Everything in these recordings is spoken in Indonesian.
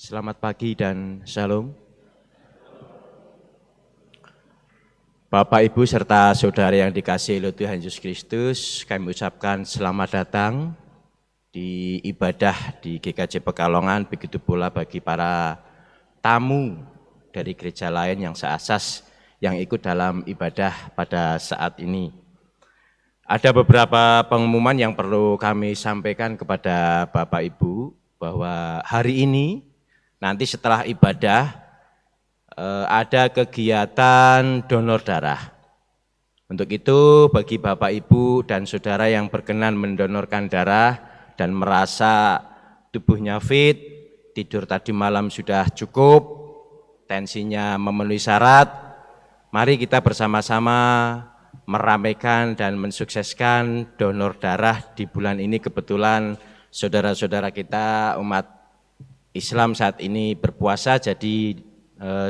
Selamat pagi dan shalom. Bapak, Ibu, serta saudara yang dikasihi oleh Tuhan Yesus Kristus, kami ucapkan selamat datang di ibadah di GKJ Pekalongan, begitu pula bagi para tamu dari gereja lain yang seasas yang ikut dalam ibadah pada saat ini. Ada beberapa pengumuman yang perlu kami sampaikan kepada Bapak Ibu, bahwa hari ini nanti setelah ibadah ada kegiatan donor darah. Untuk itu bagi Bapak Ibu dan saudara yang berkenan mendonorkan darah dan merasa tubuhnya fit, tidur tadi malam sudah cukup, tensinya memenuhi syarat, mari kita bersama-sama meramaikan dan mensukseskan donor darah di bulan ini. Kebetulan saudara-saudara kita umat Islam saat ini berpuasa, jadi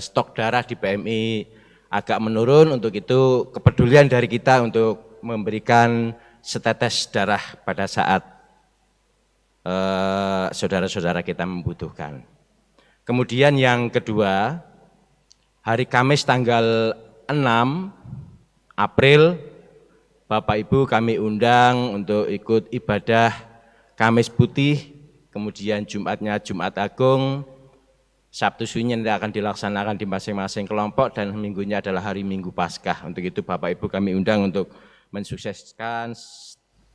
stok darah di PMI agak menurun. Untuk itu kepedulian dari kita untuk memberikan setetes darah pada saat saudara-saudara kita membutuhkan. Kemudian yang kedua, hari Kamis tanggal 6 April, Bapak Ibu kami undang untuk ikut ibadah Kamis Putih, kemudian Jumatnya Jumat Agung, Sabtu Sunyi nanti akan dilaksanakan di masing-masing kelompok, dan minggunya adalah hari Minggu Paskah. Untuk itu Bapak Ibu kami undang untuk mensukseskan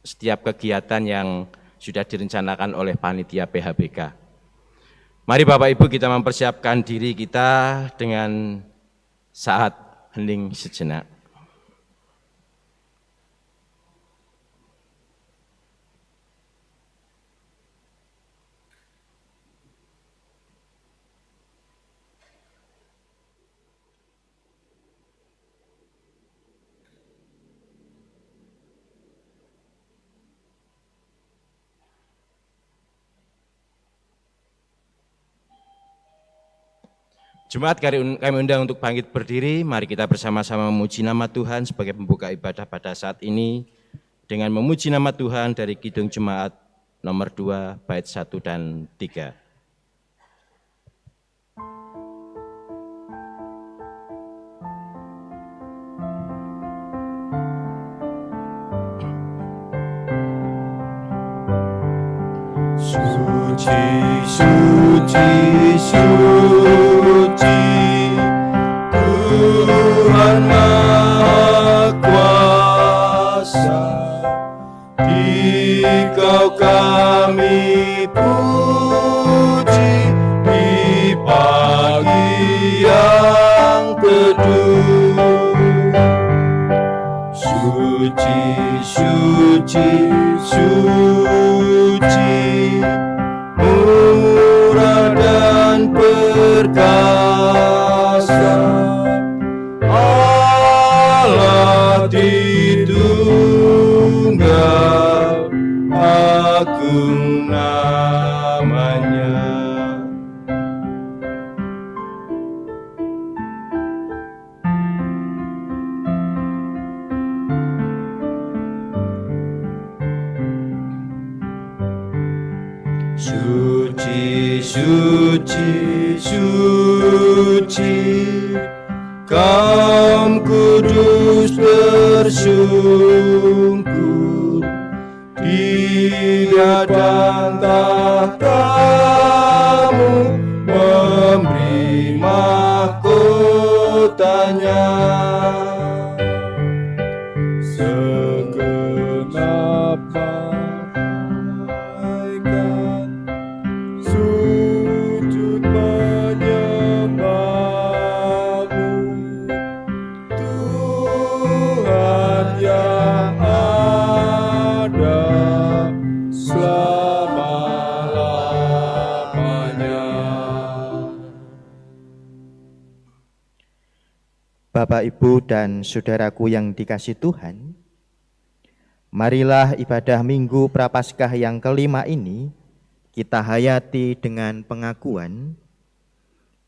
setiap kegiatan yang sudah direncanakan oleh panitia PHBK. Mari Bapak Ibu kita mempersiapkan diri kita dengan saat hening sejenak. Jemaat kami undang untuk bangkit berdiri, mari kita bersama-sama memuji nama Tuhan sebagai pembuka ibadah pada saat ini dengan memuji nama Tuhan dari Kidung Jemaat nomor 2 bait 1 dan 3. Suci, suci, suci, Tuhan Maha Kuasa, Dikau kami puji di pagi yang teduh. Suci, suci, suci, murah dan perkasa, Allah Tritunggal, agung namanya. Suci, suci, suci, Kaum kudus tersungkur di hadapan tahta-Mu, memberi mahkotanya. Segenap malaikat sujud menyembah-Mu, Tuhan yang ada selama-lamanya. Bapak, Ibu, dan saudaraku yang dikasihi Tuhan, marilah ibadah Minggu Prapaskah yang kelima ini kita hayati dengan pengakuan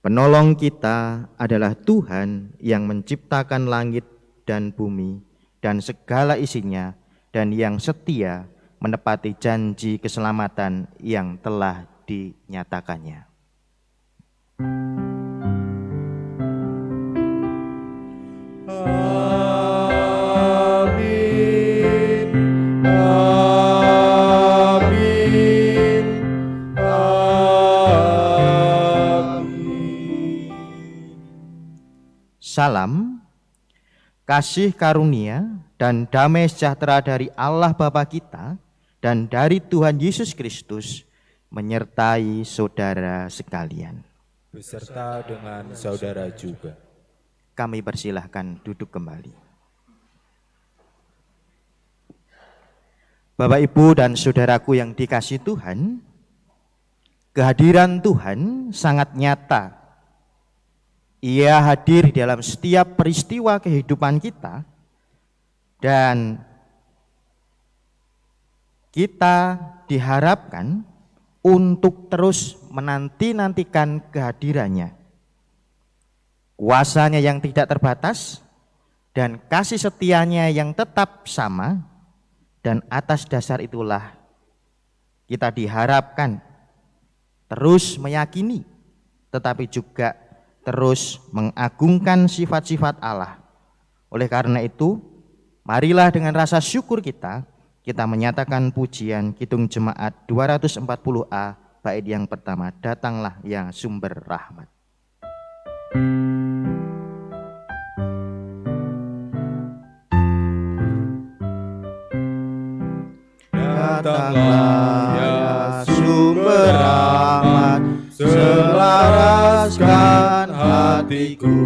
penolong kita adalah Tuhan yang menciptakan langit dan bumi dan segala isinya, dan yang setia menepati janji keselamatan yang telah dinyatakannya. Amin. Amin. Amin. Salam, kasih karunia dan damai sejahtera dari Allah Bapa kita dan dari Tuhan Yesus Kristus menyertai saudara sekalian. Beserta dengan saudara juga. Kami persilahkan duduk kembali. Bapak, Ibu, dan saudaraku yang dikasihi Tuhan, kehadiran Tuhan sangat nyata. Ia hadir di dalam setiap peristiwa kehidupan kita, dan kita diharapkan untuk terus menanti-nantikan kehadirannya. Kuasanya yang tidak terbatas dan kasih setianya yang tetap sama, dan atas dasar itulah kita diharapkan terus meyakini tetapi juga terus mengagungkan sifat-sifat Allah. Oleh karena itu, marilah dengan rasa syukur kita menyatakan pujian Kidung Jemaat 240A bait yang pertama, Datanglah ya Sumber Rahmat. Datanglah ya sumber rahmat, selaraskan hatiku,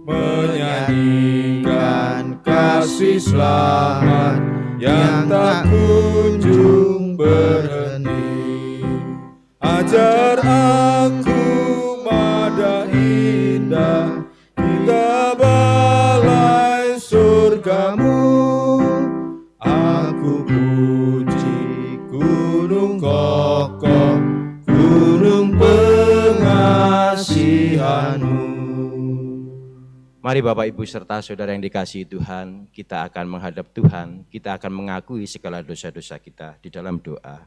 menyanyikan kasih selamat yang tak kunjung berhenti. Ajar aku nada indah, kita balai surgamu. Aku puji gunung kokoh, gunung pengasihanmu. Mari Bapak Ibu serta saudara yang dikasihi Tuhan, kita akan menghadap Tuhan, kita akan mengakui segala dosa-dosa kita di dalam doa.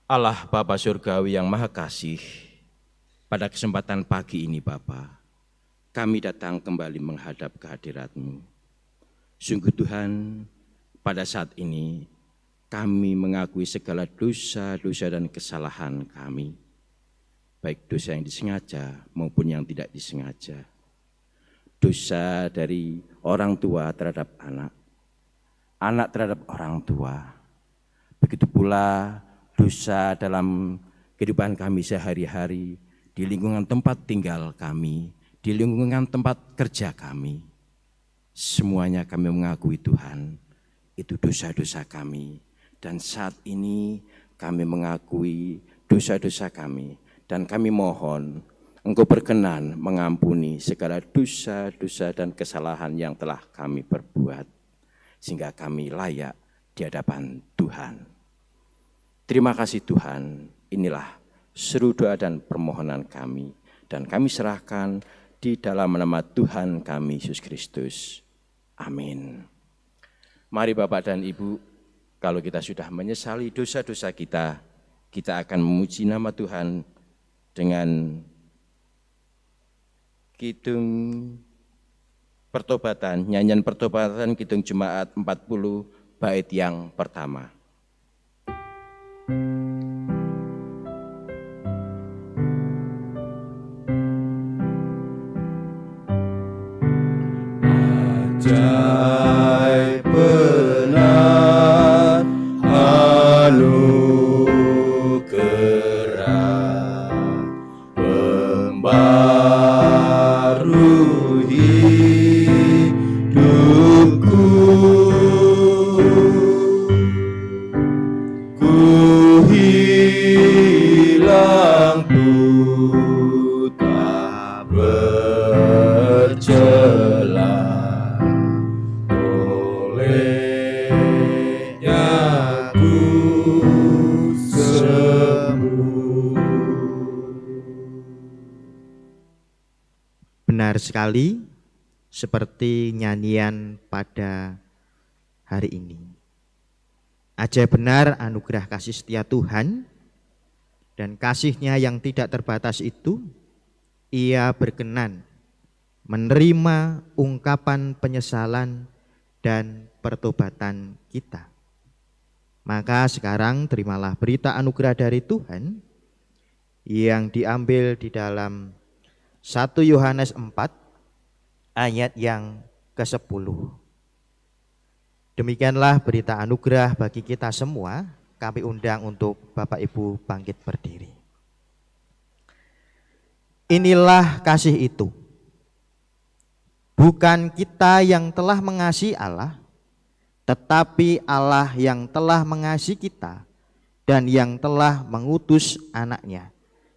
Allah Bapa Surgawi yang Maha Kasih, pada kesempatan pagi ini Bapa, kami datang kembali menghadap kehadirat-Mu. Sungguh Tuhan, pada saat ini kami mengakui segala dosa-dosa dan kesalahan kami, baik dosa yang disengaja maupun yang tidak disengaja. Dosa dari orang tua terhadap anak, anak terhadap orang tua. Begitu pula dosa dalam kehidupan kami sehari-hari, di lingkungan tempat tinggal kami, di lingkungan tempat kerja kami. Semuanya kami mengakui Tuhan, itu dosa-dosa kami. Dan saat ini kami mengakui dosa-dosa kami. Dan kami mohon Engkau berkenan mengampuni segala dosa-dosa dan kesalahan yang telah kami perbuat. Sehingga kami layak di hadapan Tuhan. Terima kasih Tuhan, inilah seru doa dan permohonan kami. Dan kami serahkan di dalam nama Tuhan kami Yesus Kristus. Amin. Mari Bapak dan Ibu, kalau kita sudah menyesali dosa-dosa kita, kita akan memuji nama Tuhan dengan kidung pertobatan, nyanyian pertobatan Kidung Jemaat 40 bait yang pertama. Ajaib benar anugerah pembaru hidupku, ku hilang ku tak bercela. Benar sekali, seperti nyanyian pada hari ini. Ajaib benar anugerah kasih setia Tuhan, dan kasih-Nya yang tidak terbatas itu, Ia berkenan menerima ungkapan penyesalan dan pertobatan kita. Maka sekarang terimalah berita anugerah dari Tuhan yang diambil di dalam 1 Yohanes 4 ayat yang ke-10. Demikianlah berita anugerah bagi kita semua. Kami undang untuk Bapak Ibu bangkit berdiri. Inilah kasih itu. Bukan kita yang telah mengasihi Allah, tetapi Allah yang telah mengasihi kita dan yang telah mengutus anaknya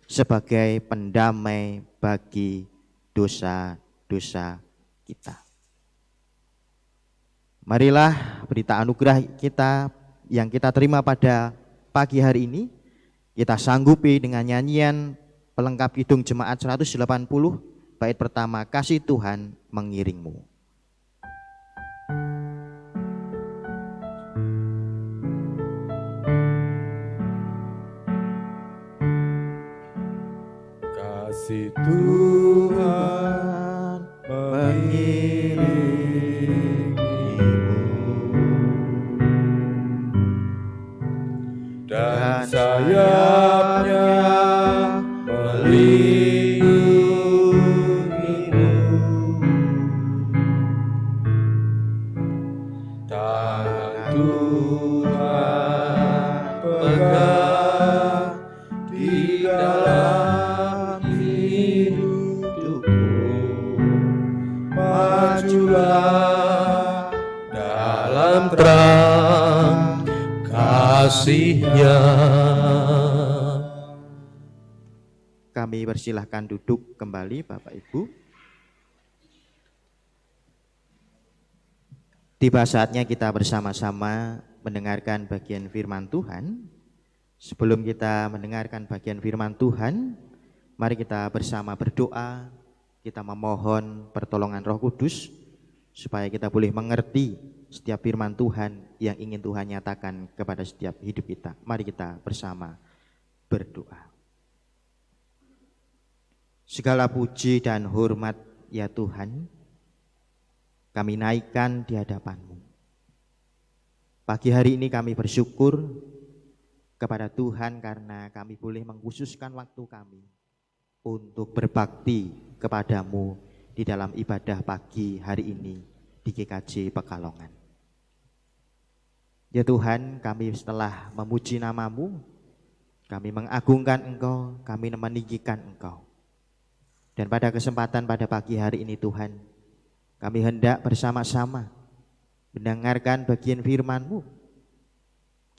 sebagai pendamai bagi dosa-dosa kita. Marilah berita anugerah kita yang kita terima pada pagi hari ini kita sanggupi dengan nyanyian pelengkap kidung jemaat 180 bait pertama, Kasih Tuhan mengiringmu. Kasih Tuhan mengiringmu, dan sayapnya melindungimu. Tangan Tuhan pegang di dalam hidupku. Majulah dalam terang kasih-Nya. Kami persilahkan duduk kembali Bapak Ibu. Tiba saatnya kita bersama-sama mendengarkan bagian firman Tuhan. Sebelum kita mendengarkan bagian firman Tuhan, mari kita bersama berdoa. Kita memohon pertolongan Roh Kudus supaya kita boleh mengerti setiap firman Tuhan yang ingin Tuhan nyatakan kepada setiap hidup kita. Mari kita bersama berdoa. Segala puji dan hormat ya Tuhan, kami naikkan di hadapan-Mu. Pagi hari ini kami bersyukur kepada Tuhan karena kami boleh mengkhususkan waktu kami untuk berbakti kepadamu di dalam ibadah pagi hari ini di GKJ Pekalongan. Ya Tuhan, kami setelah memuji nama-Mu, kami mengagungkan Engkau, kami meninggikan Engkau. Dan pada kesempatan pada pagi hari ini Tuhan, kami hendak bersama-sama mendengarkan bagian firman-Mu.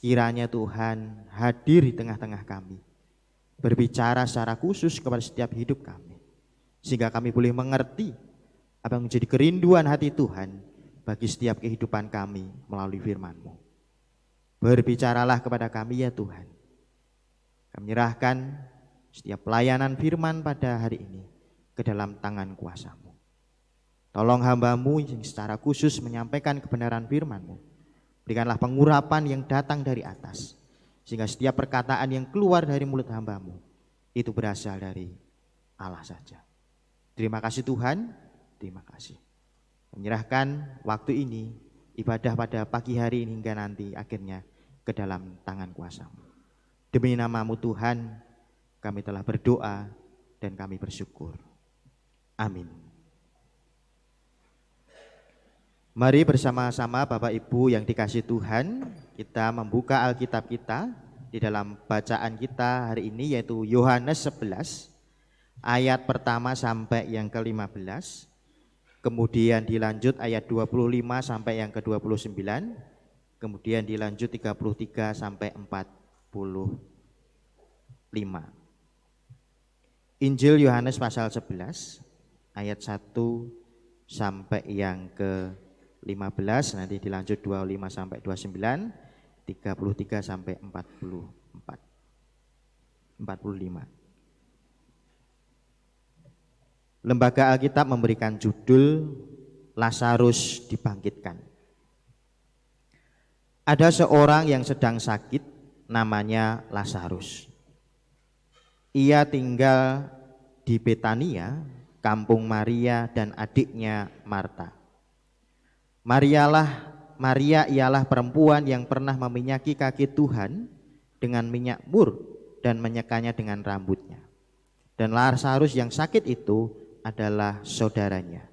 Kiranya Tuhan hadir di tengah-tengah kami, berbicara secara khusus kepada setiap hidup kami, sehingga kami boleh mengerti apa yang menjadi kerinduan hati Tuhan bagi setiap kehidupan kami melalui firman-Mu. Berbicaralah kepada kami ya Tuhan. Kami menyerahkan setiap pelayanan firman pada hari ini ke dalam tangan kuasa-Mu. Tolong hamba-Mu yang secara khusus menyampaikan kebenaran firman-Mu. Berikanlah pengurapan yang datang dari atas, sehingga setiap perkataan yang keluar dari mulut hamba-Mu itu berasal dari Allah saja. Terima kasih Tuhan, terima kasih. Menyerahkan waktu ini, ibadah pada pagi hari ini hingga nanti akhirnya ke dalam tangan kuasa-Mu. Demi nama-Mu Tuhan, kami telah berdoa dan kami bersyukur. Amin. Mari bersama-sama Bapak Ibu yang dikasihi Tuhan, kita membuka Alkitab kita di dalam bacaan kita hari ini, yaitu Yohanes 11 ayat pertama sampai yang ke-15, kemudian dilanjut ayat 25 sampai yang ke-29, kemudian dilanjut 33 sampai 45. Injil Yohanes pasal 11 ayat 1 sampai yang ke-15, nanti dilanjut 25 sampai 29, 33 sampai 45. Lembaga Alkitab memberikan judul Lazarus dibangkitkan. Ada seorang yang sedang sakit, namanya Lazarus. Ia tinggal di Betania, kampung Maria dan adiknya Marta. Maria ialah perempuan yang pernah meminyaki kaki Tuhan dengan minyak mur dan menyekanya dengan rambutnya. Dan Lazarus yang sakit itu adalah saudaranya.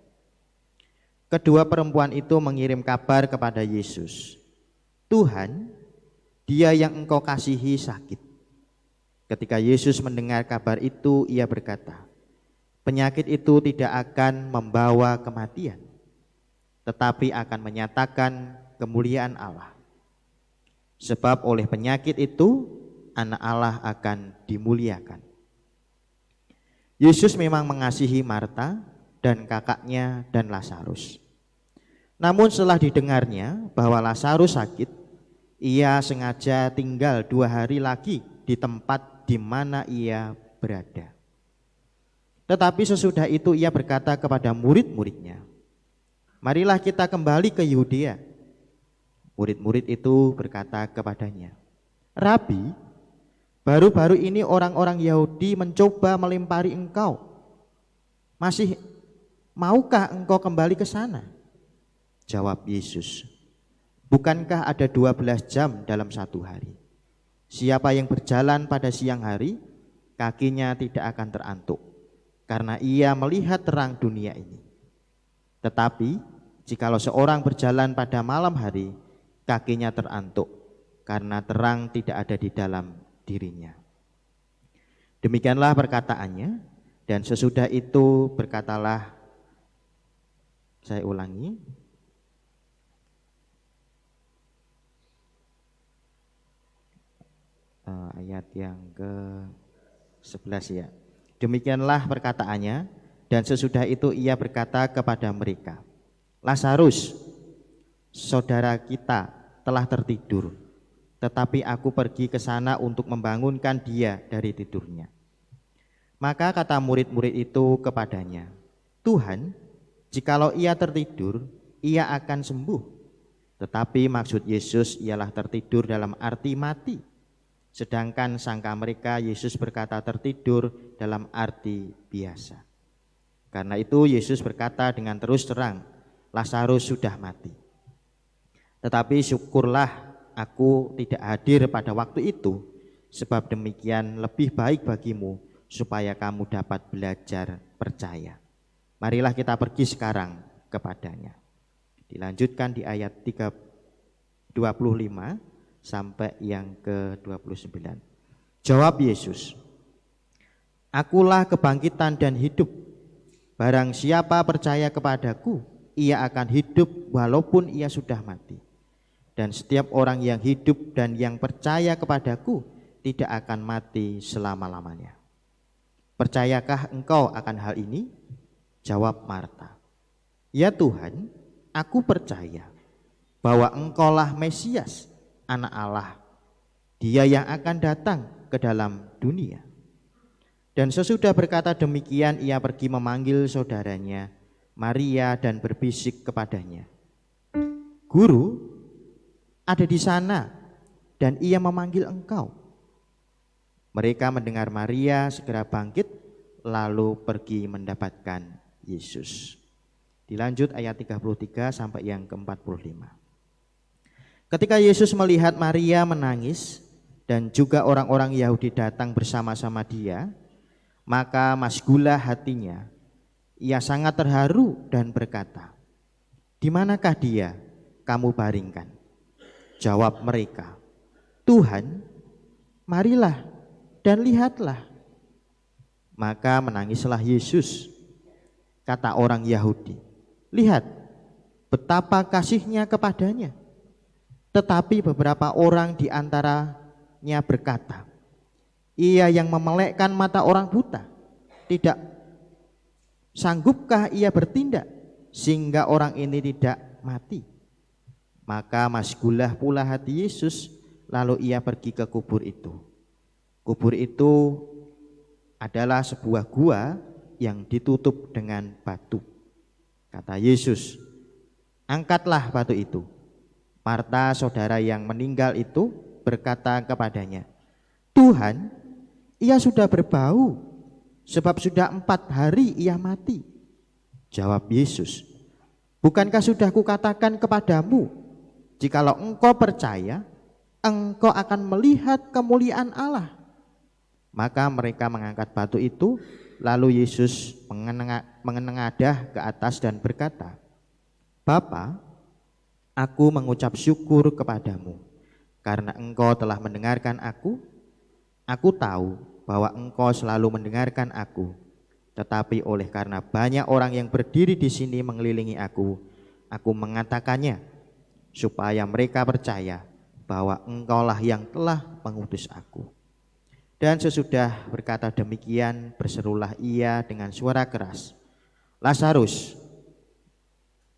Kedua perempuan itu mengirim kabar kepada Yesus, "Tuhan, dia yang engkau kasihi sakit." Ketika Yesus mendengar kabar itu, ia berkata, "Penyakit itu tidak akan membawa kematian, tetapi akan menyatakan kemuliaan Allah. Sebab oleh penyakit itu, anak Allah akan dimuliakan." Yesus memang mengasihi Marta dan kakaknya dan Lazarus. Namun setelah didengarnya bahwa Lazarus sakit, ia sengaja tinggal 2 hari lagi di tempat di mana ia berada. Tetapi sesudah itu ia berkata kepada murid-muridnya, "Marilah kita kembali ke Yudea." Murid-murid itu berkata kepadanya, "Rabi, baru-baru ini orang-orang Yahudi mencoba melempari engkau. Masih maukah engkau kembali ke sana?" Jawab Yesus, "Bukankah ada 12 jam dalam satu hari? Siapa yang berjalan pada siang hari, kakinya tidak akan terantuk, karena ia melihat terang dunia ini. Tetapi jikalau seorang berjalan pada malam hari, kakinya terantuk, karena terang tidak ada di dalam dirinya." Demikianlah perkataannya, dan sesudah itu berkatalah, saya ulangi, ayat yang ke-11 ya. Demikianlah perkataannya, dan sesudah itu ia berkata kepada mereka, "Lazarus, saudara kita, telah tertidur, tetapi aku pergi ke sana untuk membangunkan dia dari tidurnya." Maka kata murid-murid itu kepadanya, "Tuhan, jikalau ia tertidur, ia akan sembuh." Tetapi maksud Yesus ialah tertidur dalam arti mati. Sedangkan sangka mereka Yesus berkata tertidur dalam arti biasa. Karena itu Yesus berkata dengan terus terang, "Lazarus sudah mati. Tetapi syukurlah aku tidak hadir pada waktu itu, sebab demikian lebih baik bagimu, supaya kamu dapat belajar percaya." Marilah kita pergi sekarang kepadanya. Dilanjutkan di ayat 25 sampai yang ke-29. Jawab Yesus, "Akulah kebangkitan dan hidup. Barang siapa percaya kepadaku, ia akan hidup walaupun ia sudah mati. Dan setiap orang yang hidup dan yang percaya kepadaku tidak akan mati selama-lamanya." "Percayakah engkau akan hal ini?" Jawab Marta, "Ya Tuhan, aku percaya bahwa engkaulah Mesias, Anak Allah, Dia yang akan datang ke dalam dunia." Dan sesudah berkata demikian, ia pergi memanggil saudaranya Maria dan berbisik kepadanya, "Guru ada di sana dan ia memanggil engkau." Mereka mendengar Maria segera bangkit lalu pergi mendapatkan Yesus. Dilanjut ayat 33 sampai yang ke-45. Ketika Yesus melihat Maria menangis dan juga orang-orang Yahudi datang bersama-sama dia, maka masgulah hatinya. Ia sangat terharu dan berkata, "Di manakah dia kamu baringkan?" Jawab mereka, "Tuhan, marilah dan lihatlah." Maka menangislah Yesus. Kata orang Yahudi, "Lihat betapa kasihnya kepadanya." Tetapi beberapa orang di antaranya berkata, "Ia yang memelekkan mata orang buta, tidak sanggupkah ia bertindak sehingga orang ini tidak mati?" Maka masgulah pula hati Yesus, lalu ia pergi ke kubur itu. Kubur itu adalah sebuah gua yang ditutup dengan batu. Kata Yesus, "Angkatlah batu itu." Marta, saudara yang meninggal itu, berkata kepadanya, "Tuhan, Ia sudah berbau, sebab sudah 4 hari ia mati. Jawab Yesus, bukankah sudah kukatakan kepadamu, jikalau engkau percaya, engkau akan melihat kemuliaan Allah. Maka mereka mengangkat batu itu, lalu Yesus menengadah ke atas dan berkata, Bapa, aku mengucap syukur kepadamu, karena engkau telah mendengarkan aku. Aku tahu bahwa engkau selalu mendengarkan aku, tetapi oleh karena banyak orang yang berdiri di sini mengelilingi aku mengatakannya, supaya mereka percaya bahwa engkaulah yang telah mengutus aku. Dan sesudah berkata demikian, berserulah ia dengan suara keras, Lazarus,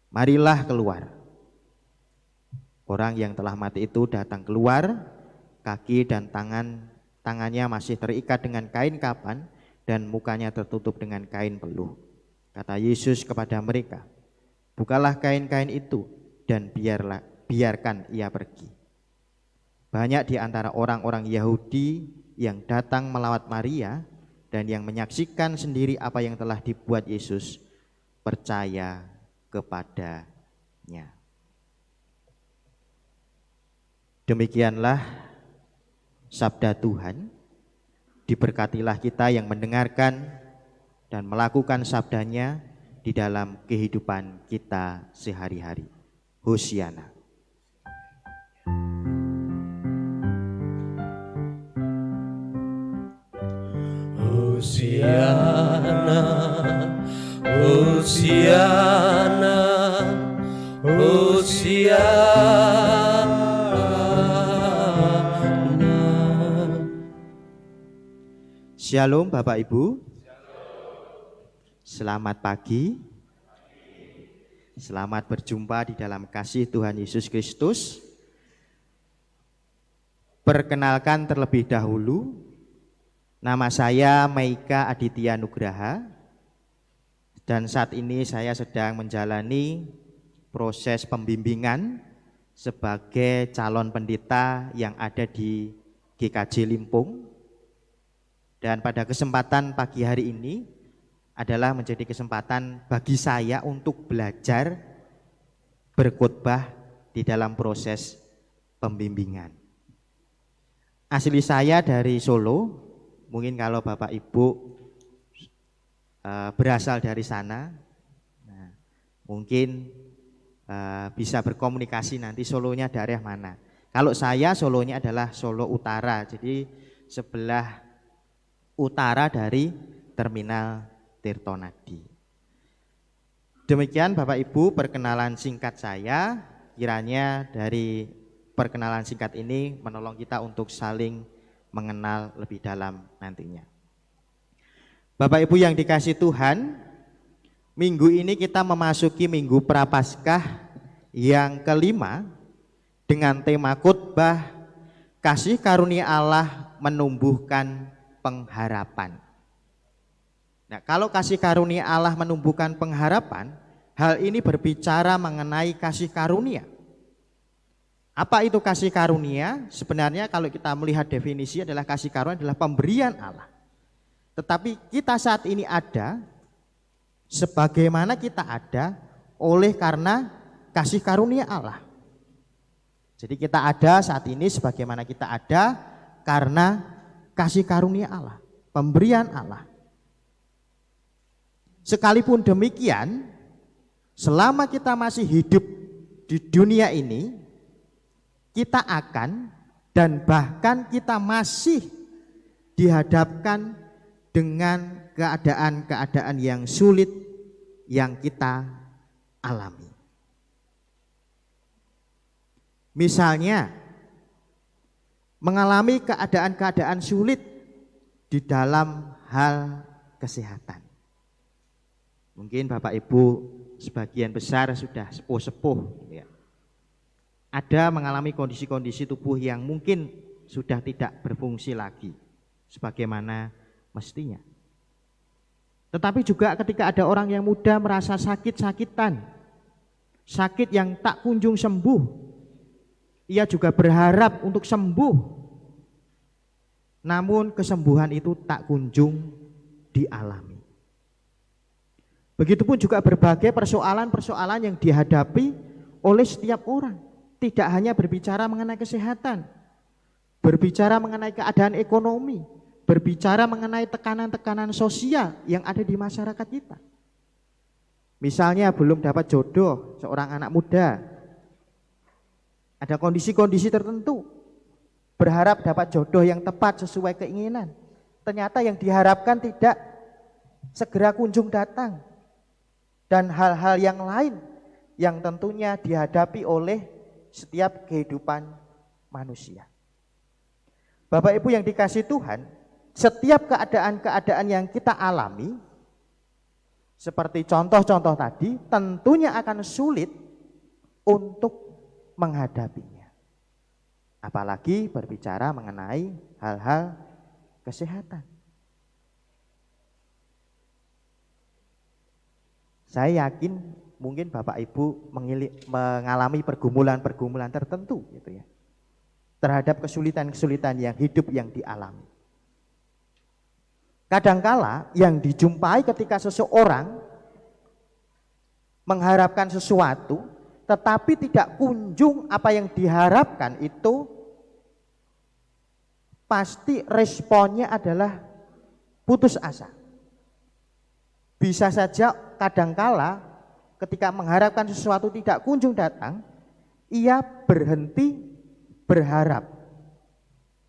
marilah keluar. Orang yang telah mati itu datang keluar, kaki dan tangannya masih terikat dengan kain kapan dan mukanya tertutup dengan kain peluh. Kata Yesus kepada mereka, bukalah kain-kain itu dan biarkan ia pergi. Banyak di antara orang-orang Yahudi yang datang melawat Maria dan yang menyaksikan sendiri apa yang telah dibuat Yesus percaya kepadanya. Demikianlah sabda Tuhan. Diberkatilah kita yang mendengarkan dan melakukan sabdanya di dalam kehidupan kita sehari-hari. Hosiana. Hosiana, Hosiana, Hosiana. Shalom Bapak Ibu. Selamat pagi. Selamat berjumpa di dalam kasih Tuhan Yesus Kristus. Perkenalkan terlebih dahulu, nama saya Meika Aditya Nugraha, dan saat ini saya sedang menjalani proses pembimbingan sebagai calon pendeta yang ada di GKJ Limpung. Dan pada kesempatan pagi hari ini adalah menjadi kesempatan bagi saya untuk belajar berkhotbah di dalam proses pembimbingan. Asli saya dari Solo, mungkin kalau Bapak Ibu berasal dari sana, mungkin bisa berkomunikasi nanti Solonya daerah mana. Kalau saya Solonya adalah Solo Utara, jadi sebelah utara dari Terminal Tirtonadi. Demikian Bapak Ibu perkenalan singkat saya. Kiranya dari perkenalan singkat ini menolong kita untuk saling mengenal lebih dalam nantinya. Bapak Ibu yang dikasihi Tuhan, minggu ini kita memasuki Minggu Prapaskah yang kelima dengan tema khotbah Kasih Karunia Allah Menumbuhkan Pengharapan. Nah, kalau kasih karunia Allah menumbuhkan pengharapan, hal ini berbicara mengenai kasih karunia. Apa itu kasih karunia? Sebenarnya kalau kita melihat definisi adalah kasih karunia adalah pemberian Allah. Tetapi kita saat ini ada sebagaimana kita ada oleh karena kasih karunia Allah. Jadi kita ada saat ini sebagaimana kita ada karena kasih karunia Allah, pemberian Allah. Sekalipun demikian, selama kita masih hidup di dunia ini, kita akan dan bahkan kita masih dihadapkan dengan keadaan-keadaan yang sulit yang kita alami. Misalnya, mengalami keadaan-keadaan sulit di dalam hal kesehatan. Mungkin Bapak Ibu sebagian besar sudah sepuh-sepuh, ya. Ada mengalami kondisi-kondisi tubuh yang mungkin sudah tidak berfungsi lagi sebagaimana mestinya. Tetapi juga ketika ada orang yang muda merasa sakit-sakitan, sakit yang tak kunjung sembuh, ia juga berharap untuk sembuh. namun kesembuhan itu tak kunjung dialami. Begitupun juga berbagai persoalan-persoalan yang dihadapi oleh setiap orang. Tidak hanya berbicara mengenai kesehatan, berbicara mengenai keadaan ekonomi, berbicara mengenai tekanan-tekanan sosial yang ada di masyarakat kita. Misalnya belum dapat jodoh seorang anak muda, ada kondisi-kondisi tertentu, berharap dapat jodoh yang tepat sesuai keinginan. Ternyata yang diharapkan tidak segera kunjung datang. Dan hal-hal yang lain yang tentunya dihadapi oleh setiap kehidupan manusia. Bapak Ibu yang dikasihi Tuhan, setiap keadaan-keadaan yang kita alami, seperti contoh-contoh tadi, tentunya akan sulit untuk menghadapinya. Apalagi berbicara mengenai hal-hal kesehatan. Saya yakin mungkin Bapak Ibu mengalami pergumulan-pergumulan tertentu gitu ya, terhadap kesulitan-kesulitan yang hidup yang dialami. Kadangkala yang dijumpai ketika seseorang mengharapkan sesuatu tetapi tidak kunjung apa yang diharapkan, itu pasti responnya adalah putus asa. Bisa saja kadangkala ketika mengharapkan sesuatu tidak kunjung datang, ia berhenti berharap.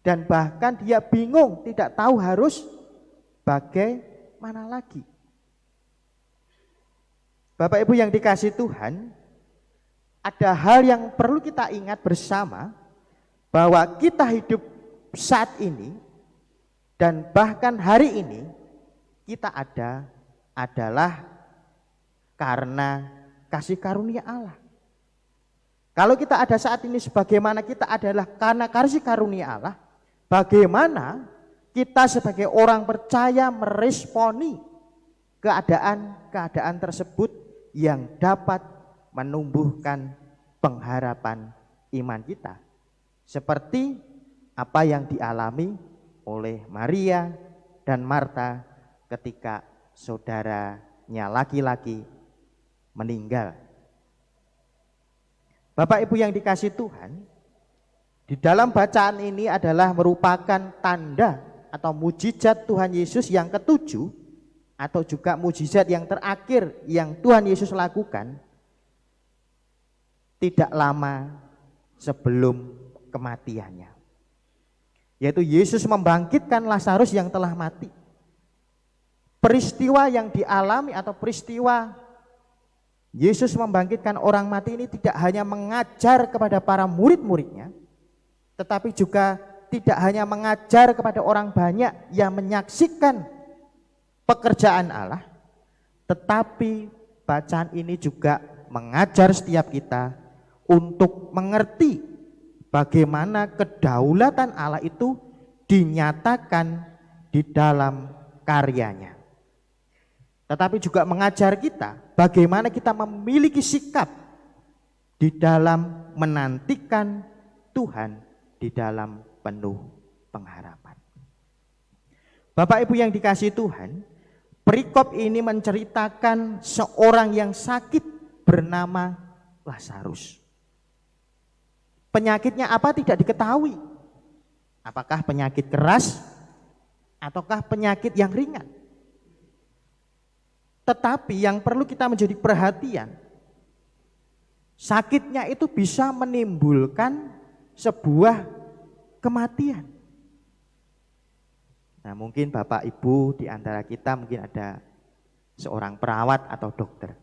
Dan bahkan dia bingung, tidak tahu harus bagaimana lagi. Bapak Ibu yang dikasihi Tuhan, ada hal yang perlu kita ingat bersama, bahwa kita hidup saat ini dan bahkan hari ini kita adalah karena kasih karunia Allah. Kalau kita ada saat ini sebagaimana kita adalah karena kasih karunia Allah, bagaimana kita sebagai orang percaya meresponi keadaan-keadaan tersebut yang dapat menumbuhkan pengharapan iman kita, seperti apa yang dialami oleh Maria dan Marta ketika saudaranya laki-laki meninggal. Bapak Ibu yang dikasihi Tuhan, di dalam bacaan ini adalah merupakan tanda atau mujizat Tuhan Yesus yang ketujuh, atau juga mujizat yang terakhir yang Tuhan Yesus lakukan tidak lama sebelum kematiannya, yaitu Yesus membangkitkan Lazarus yang telah mati. Peristiwa yang dialami atau peristiwa Yesus membangkitkan orang mati ini tidak hanya mengajar kepada para murid-muridnya, tetapi juga tidak hanya mengajar kepada orang banyak yang menyaksikan pekerjaan Allah, tetapi bacaan ini juga mengajar setiap kita untuk mengerti bagaimana kedaulatan Allah itu dinyatakan di dalam karyanya. Tetapi juga mengajar kita bagaimana kita memiliki sikap di dalam menantikan Tuhan di dalam penuh pengharapan. Bapak Ibu yang dikasihi Tuhan, perikop ini menceritakan seorang yang sakit bernama Lazarus. Penyakitnya apa tidak diketahui. Apakah penyakit keras ataukah penyakit yang ringan. Tetapi yang perlu kita menjadi perhatian, sakitnya itu bisa menimbulkan sebuah kematian. Nah, mungkin Bapak Ibu di antara kita mungkin ada seorang perawat atau dokter.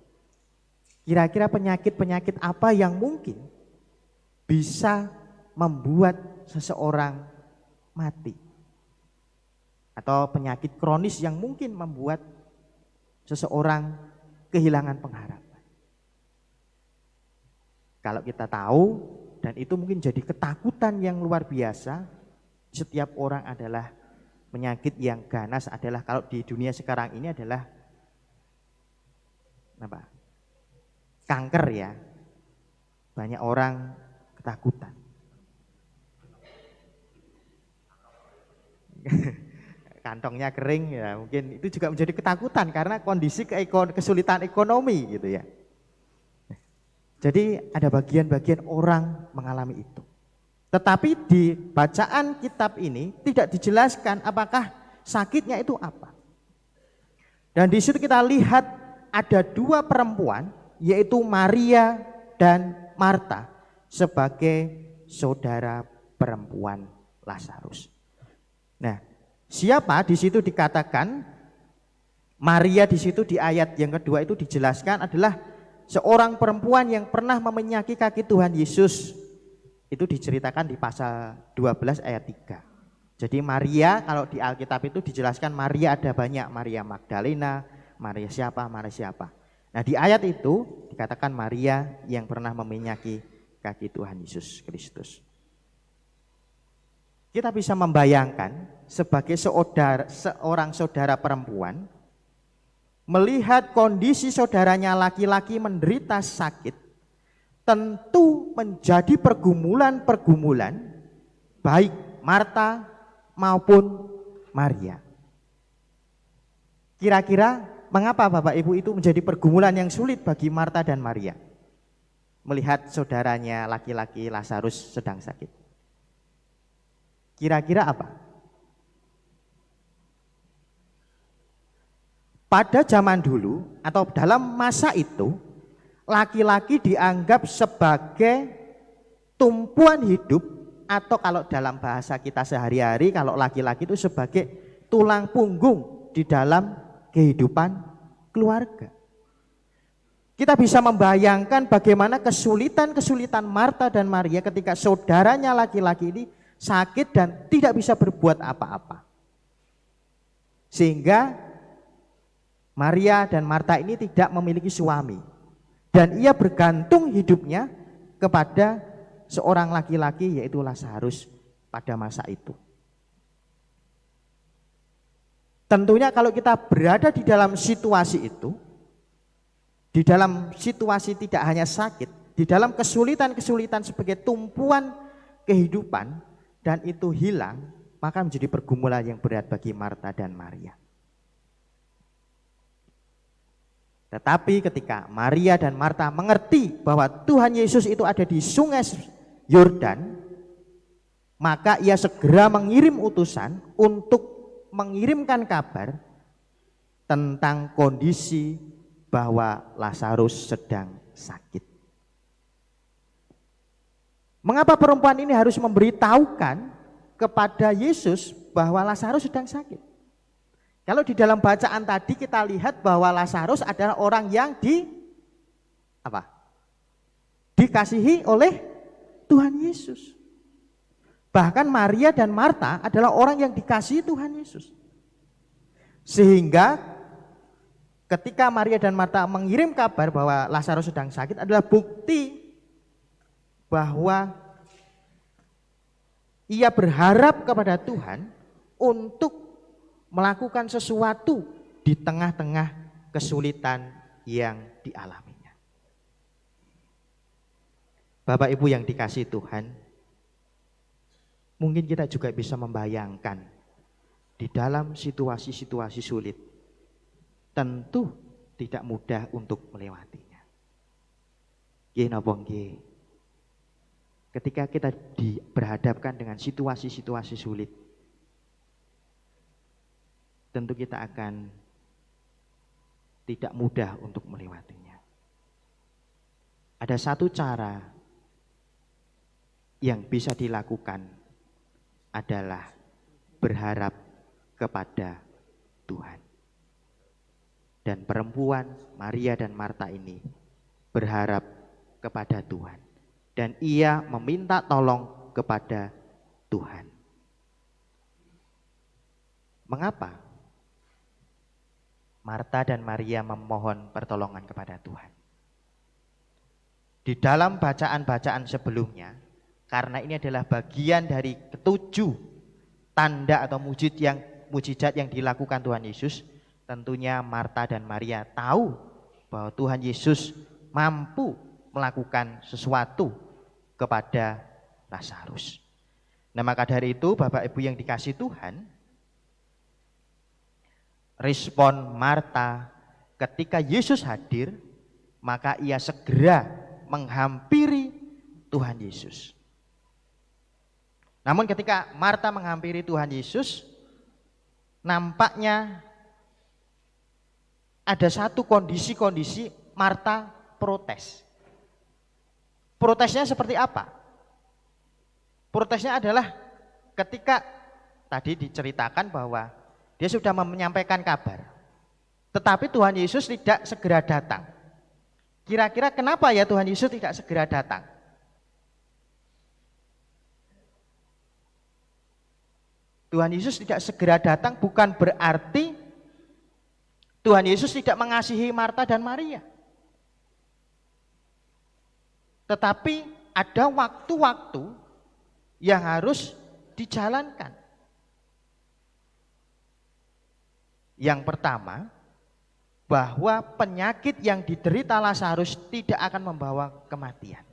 Kira-kira penyakit-penyakit apa yang mungkin bisa membuat seseorang mati? Atau penyakit kronis yang mungkin membuat seseorang kehilangan pengharapan. Kalau kita tahu, dan itu mungkin jadi ketakutan yang luar biasa, setiap orang adalah penyakit yang ganas adalah, kalau di dunia sekarang ini adalah apa? Kanker ya. Banyak orang ketakutan. kantongnya kering ya, mungkin itu juga menjadi ketakutan karena kondisi kesulitan ekonomi gitu ya. Jadi ada bagian-bagian orang mengalami itu. Tetapi di bacaan kitab ini tidak dijelaskan apakah sakitnya itu apa. Dan di situ kita lihat ada dua perempuan, yaitu Maria dan Marta sebagai saudara perempuan Lazarus. Nah, siapa di situ dikatakan Maria di situ di ayat yang kedua itu dijelaskan adalah seorang perempuan yang pernah memenyaki kaki Tuhan Yesus. Itu diceritakan di pasal 12 ayat 3. Jadi Maria kalau di Alkitab itu dijelaskan Maria ada banyak, Maria Magdalena, Maria siapa. Nah di ayat itu dikatakan Maria yang pernah memenyaki kaki Tuhan Yesus Kristus. Kita bisa membayangkan sebagai seorang saudara perempuan melihat kondisi saudaranya laki-laki menderita sakit, tentu menjadi pergumulan baik Marta maupun Maria. Kira-kira mengapa Bapak Ibu itu menjadi pergumulan yang sulit bagi Marta dan Maria melihat saudaranya laki-laki Lazarus sedang sakit? Kira-kira apa? Pada zaman dulu atau dalam masa itu, laki-laki dianggap sebagai tumpuan hidup, atau kalau dalam bahasa kita sehari-hari, kalau laki-laki itu sebagai tulang punggung di dalam kehidupan keluarga. Kita bisa membayangkan bagaimana kesulitan Marta dan Maria ketika saudaranya laki-laki ini sakit dan tidak bisa berbuat apa-apa. Sehingga Maria dan Marta ini tidak memiliki suami. Dan ia bergantung hidupnya kepada seorang laki-laki yaitu Lazarus pada masa itu. Tentunya kalau kita berada di dalam situasi itu, di dalam situasi tidak hanya sakit, di dalam kesulitan-kesulitan sebagai tumpuan kehidupan, dan itu hilang, maka menjadi pergumulan yang berat bagi Marta dan Maria. Tetapi ketika Maria dan Marta mengerti bahwa Tuhan Yesus itu ada di sungai Yordan, maka ia segera mengirim utusan untuk mengirimkan kabar tentang kondisi bahwa Lazarus sedang sakit. Mengapa perempuan ini harus memberitahukan kepada Yesus bahwa Lazarus sedang sakit? Kalau di dalam bacaan tadi kita lihat bahwa Lazarus adalah orang yang dikasihi oleh Tuhan Yesus. Bahkan Maria dan Marta adalah orang yang dikasihi Tuhan Yesus. Sehingga ketika Maria dan Marta mengirim kabar bahwa Lazarus sedang sakit adalah bukti bahwa ia berharap kepada Tuhan untuk melakukan sesuatu di tengah-tengah kesulitan yang dialaminya. Bapak Ibu yang dikasihi Tuhan, mungkin kita juga bisa membayangkan di dalam situasi-situasi sulit, tentu tidak mudah untuk melewatinya. Nggih napa nggih? Ketika kita berhadapkan dengan situasi-situasi sulit, tentu kita akan tidak mudah untuk melewatinya. Ada satu cara yang bisa dilakukan adalah berharap kepada Tuhan. Dan perempuan Maria dan Marta ini berharap kepada Tuhan. Dan ia meminta tolong kepada Tuhan. Mengapa Marta dan Maria memohon pertolongan kepada Tuhan? Di dalam bacaan-bacaan sebelumnya, karena ini adalah bagian dari ketujuh tanda atau mujizat yang dilakukan Tuhan Yesus, tentunya Marta dan Maria tahu bahwa Tuhan Yesus mampu melakukan sesuatu kepada Lazarus. Nah maka dari itu Bapak Ibu yang dikasihi Tuhan, respon Marta ketika Yesus hadir, maka ia segera menghampiri Tuhan Yesus. Namun ketika Marta menghampiri Tuhan Yesus, nampaknya ada satu kondisi Marta protes. Protesnya seperti apa? Protesnya adalah ketika tadi diceritakan bahwa dia sudah menyampaikan kabar, tetapi Tuhan Yesus tidak segera datang. Kira-kira kenapa ya Tuhan Yesus tidak segera datang? Tuhan Yesus tidak segera datang bukan berarti Tuhan Yesus tidak mengasihi Marta dan Maria. Tetapi ada waktu-waktu yang harus dijalankan. Yang pertama, bahwa penyakit yang diderita Lazarus tidak akan membawa kematian.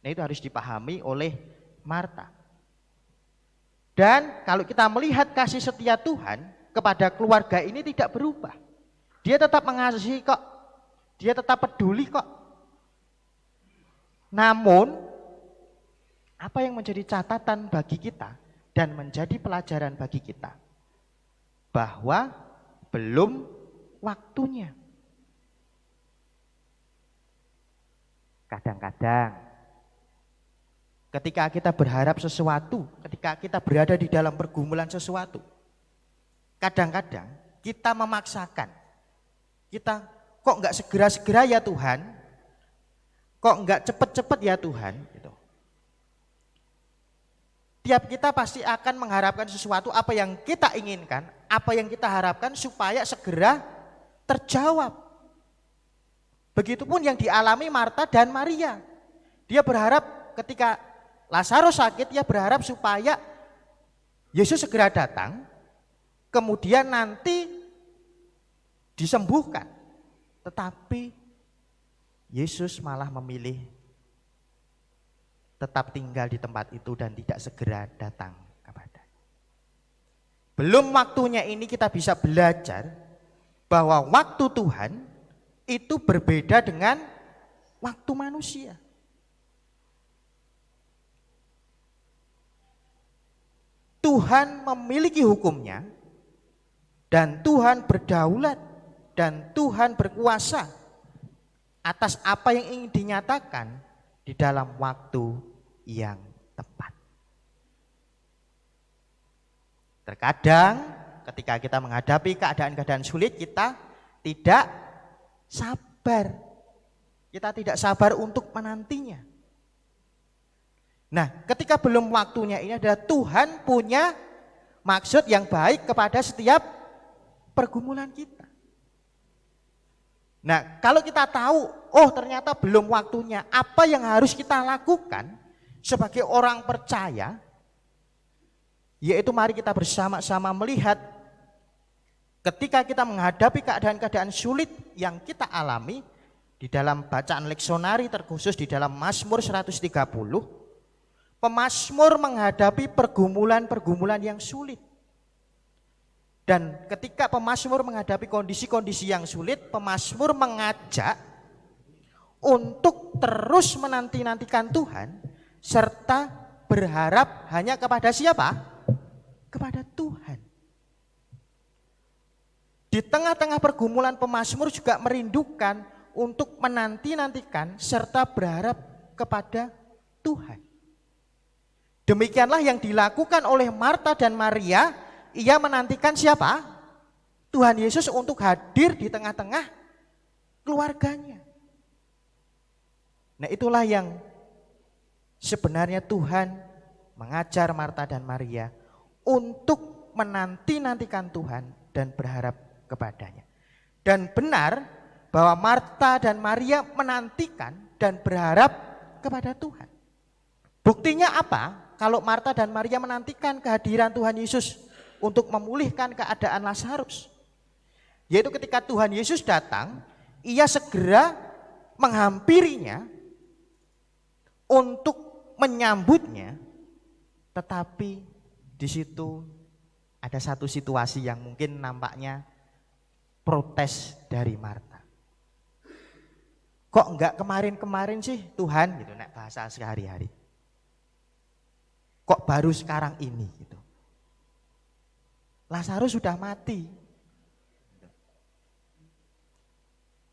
Nah, itu harus dipahami oleh Marta. Dan kalau kita melihat kasih setia Tuhan kepada keluarga ini tidak berubah. Dia tetap mengasihi kok. Dia tetap peduli kok. Namun, apa yang menjadi catatan bagi kita dan menjadi pelajaran bagi kita? Bahwa belum waktunya. Kadang-kadang ketika kita berharap sesuatu, ketika kita berada di dalam pergumulan sesuatu, kadang-kadang kita memaksakan. Kita kok enggak segera-segera ya Tuhan? Kok enggak cepet-cepet ya Tuhan? Gitu. Tiap kita pasti akan mengharapkan sesuatu apa yang kita inginkan, apa yang kita harapkan supaya segera terjawab. Begitupun yang dialami Marta dan Maria. Dia berharap ketika Lazarus sakit, dia berharap supaya Yesus segera datang, kemudian nanti disembuhkan. Tetapi Yesus malah memilih tetap tinggal di tempat itu dan tidak segera datang kepada. Belum waktunya ini kita bisa belajar bahwa waktu Tuhan itu berbeda dengan waktu manusia. Tuhan memiliki hukumnya dan Tuhan berdaulat dan Tuhan berkuasa atas apa yang ingin dinyatakan di dalam waktu yang tepat. Terkadang ketika kita menghadapi keadaan-keadaan sulit kita tidak sabar. Kita tidak sabar untuk menantinya. Nah, ketika belum waktunya ini adalah Tuhan punya maksud yang baik kepada setiap pergumulan kita. Nah, kalau kita tahu, oh ternyata belum waktunya, apa yang harus kita lakukan sebagai orang percaya, yaitu mari kita bersama-sama melihat ketika kita menghadapi keadaan-keadaan sulit yang kita alami di dalam bacaan leksonari terkhusus di dalam Mazmur 130, pemazmur menghadapi pergumulan-pergumulan yang sulit. Dan ketika pemazmur menghadapi kondisi-kondisi yang sulit, pemazmur mengajak untuk terus menanti-nantikan Tuhan serta berharap hanya kepada siapa? Kepada Tuhan. Di tengah-tengah pergumulan pemazmur juga merindukan untuk menanti-nantikan serta berharap kepada Tuhan. Demikianlah yang dilakukan oleh Marta dan Maria. Ia menantikan siapa? Tuhan Yesus untuk hadir di tengah-tengah keluarganya. Nah, itulah yang sebenarnya Tuhan mengajar Marta dan Maria untuk menanti-nantikan Tuhan dan berharap kepadanya. Dan benar bahwa Marta dan Maria menantikan dan berharap kepada Tuhan. Buktinya apa? Kalau Marta dan Maria menantikan kehadiran Tuhan Yesus untuk memulihkan keadaan Lazarus, yaitu ketika Tuhan Yesus datang, ia segera menghampirinya untuk menyambutnya. Tetapi di situ ada satu situasi yang mungkin nampaknya protes dari Marta. Kok enggak kemarin-kemarin sih Tuhan gitu, nek bahasa sehari-hari. Kok baru sekarang ini gitu. Lazarus sudah mati.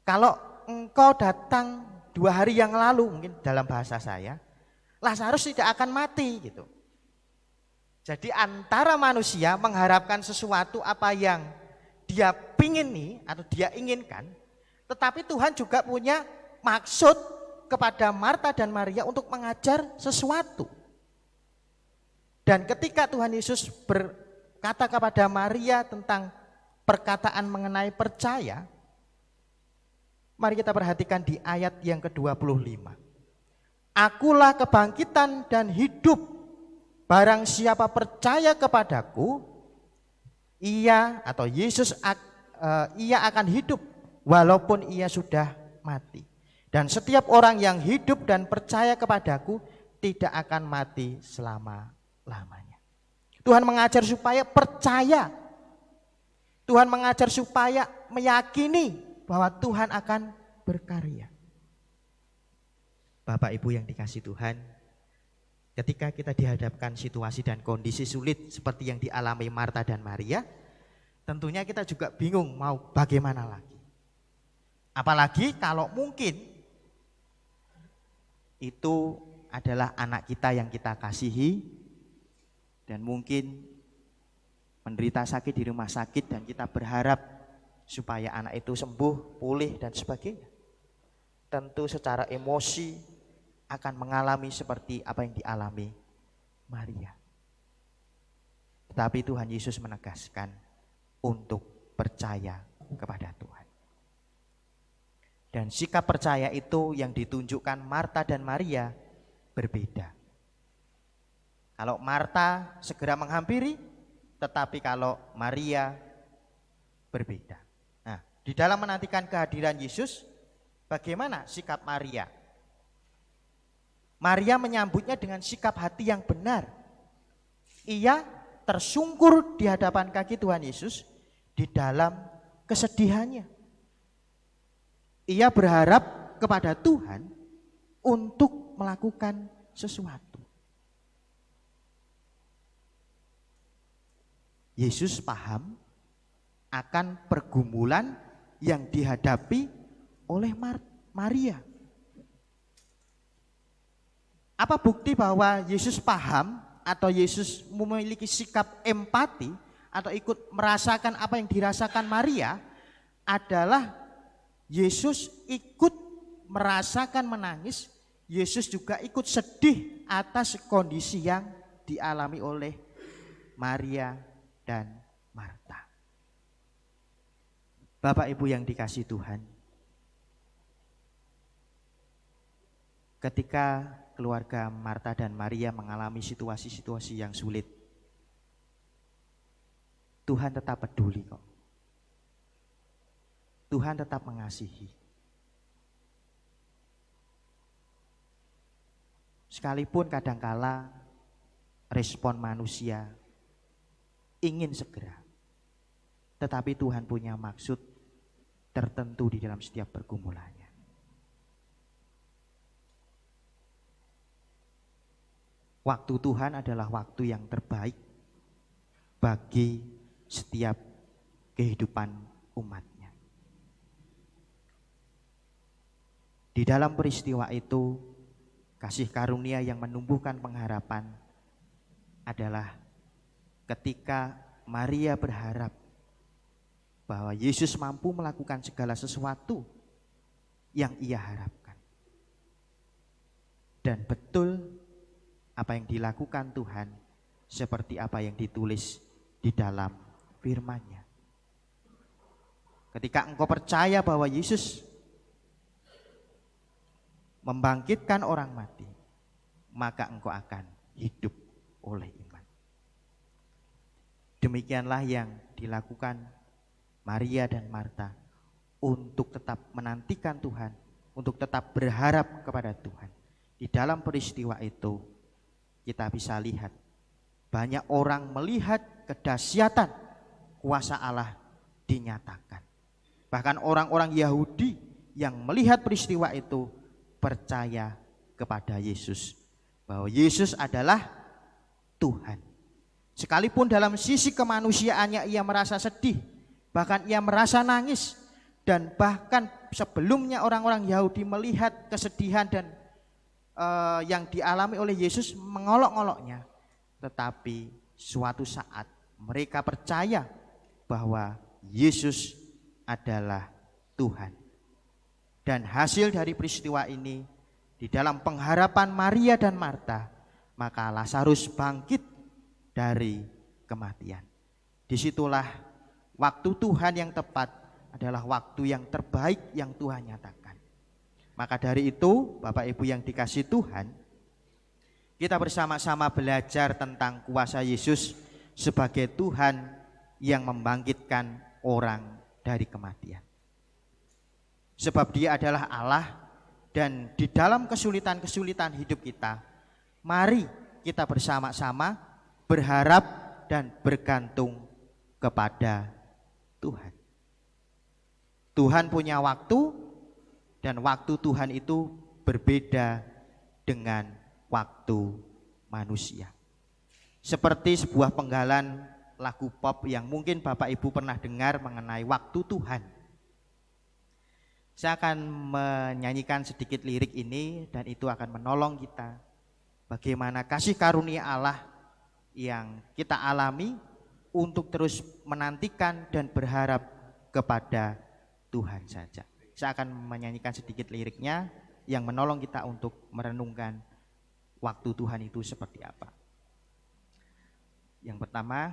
Kalau engkau datang 2 hari yang lalu, mungkin dalam bahasa saya, Lazarus tidak akan mati gitu. Jadi antara manusia mengharapkan sesuatu apa yang dia pingini atau dia inginkan, tetapi Tuhan juga punya maksud kepada Marta dan Maria untuk mengajar sesuatu. Dan ketika Tuhan Yesus berkata kepada Maria tentang perkataan mengenai percaya, mari kita perhatikan di ayat yang ke-25. Akulah kebangkitan dan hidup. Barang siapa percaya kepadaku, ia atau Yesus ia akan hidup walaupun ia sudah mati. Dan setiap orang yang hidup dan percaya kepadaku tidak akan mati selama-lamanya. Tuhan mengajar supaya percaya. Tuhan mengajar supaya meyakini bahwa Tuhan akan berkarya. Bapak Ibu yang dikasihi Tuhan, ketika kita dihadapkan situasi dan kondisi sulit seperti yang dialami Marta dan Maria, tentunya kita juga bingung mau bagaimana lagi. Apalagi kalau mungkin itu adalah anak kita yang kita kasihi dan mungkin menderita sakit di rumah sakit dan kita berharap supaya anak itu sembuh, pulih dan sebagainya. Tentu secara emosi akan mengalami seperti apa yang dialami Maria. Tetapi Tuhan Yesus menegaskan untuk percaya kepada Tuhan. Dan sikap percaya itu yang ditunjukkan Marta dan Maria berbeda. Kalau Marta segera menghampiri, tetapi kalau Maria berbeda. Nah, di dalam menantikan kehadiran Yesus, bagaimana sikap Maria? Maria menyambutnya dengan sikap hati yang benar. Ia tersungkur di hadapan kaki Tuhan Yesus di dalam kesedihannya. Ia berharap kepada Tuhan untuk melakukan sesuatu. Yesus paham akan pergumulan yang dihadapi oleh Maria. Apa bukti bahwa Yesus paham atau Yesus memiliki sikap empati atau ikut merasakan apa yang dirasakan Maria adalah Yesus ikut merasakan menangis, Yesus juga ikut sedih atas kondisi yang dialami oleh Maria dan Marta. Bapak Ibu yang dikasihi Tuhan, ketika keluarga Marta dan Maria mengalami situasi-situasi yang sulit, Tuhan tetap peduli kok. Tuhan tetap mengasihi. Sekalipun kadangkala respon manusia ingin segera, tetapi Tuhan punya maksud tertentu di dalam setiap pergumulannya. Waktu Tuhan adalah waktu yang terbaik bagi setiap kehidupan umat. Di dalam peristiwa itu, kasih karunia yang menumbuhkan pengharapan adalah ketika Maria berharap bahwa Yesus mampu melakukan segala sesuatu yang ia harapkan. Dan betul apa yang dilakukan Tuhan seperti apa yang ditulis di dalam firman-Nya. Ketika engkau percaya bahwa Yesus membangkitkan orang mati, maka engkau akan hidup oleh iman. Demikianlah yang dilakukan Maria dan Marta untuk tetap menantikan Tuhan, untuk tetap berharap kepada Tuhan. Di dalam peristiwa itu kita bisa lihat banyak orang melihat kedahsyatan kuasa Allah dinyatakan. Bahkan orang-orang Yahudi yang melihat peristiwa itu percaya kepada Yesus, bahwa Yesus adalah Tuhan. Sekalipun dalam sisi kemanusiaannya ia merasa sedih, bahkan ia merasa nangis, dan bahkan sebelumnya orang-orang Yahudi melihat kesedihan dan yang dialami oleh Yesus mengolok-oloknya, tetapi suatu saat mereka percaya bahwa Yesus adalah Tuhan. Dan hasil dari peristiwa ini, di dalam pengharapan Maria dan Marta, maka Lazarus bangkit dari kematian. Disitulah waktu Tuhan yang tepat adalah waktu yang terbaik yang Tuhan nyatakan. Maka dari itu, Bapak Ibu yang dikasihi Tuhan, kita bersama-sama belajar tentang kuasa Yesus sebagai Tuhan yang membangkitkan orang dari kematian. Sebab Dia adalah Allah, dan di dalam kesulitan-kesulitan hidup kita, mari kita bersama-sama berharap dan bergantung kepada Tuhan. Tuhan punya waktu, dan waktu Tuhan itu berbeda dengan waktu manusia. Seperti sebuah penggalan lagu pop yang mungkin Bapak Ibu pernah dengar mengenai waktu Tuhan. Saya akan menyanyikan sedikit lirik ini, dan itu akan menolong kita bagaimana kasih karunia Allah yang kita alami untuk terus menantikan dan berharap kepada Tuhan saja. Saya akan menyanyikan sedikit liriknya yang menolong kita untuk merenungkan waktu Tuhan itu seperti apa. Yang pertama,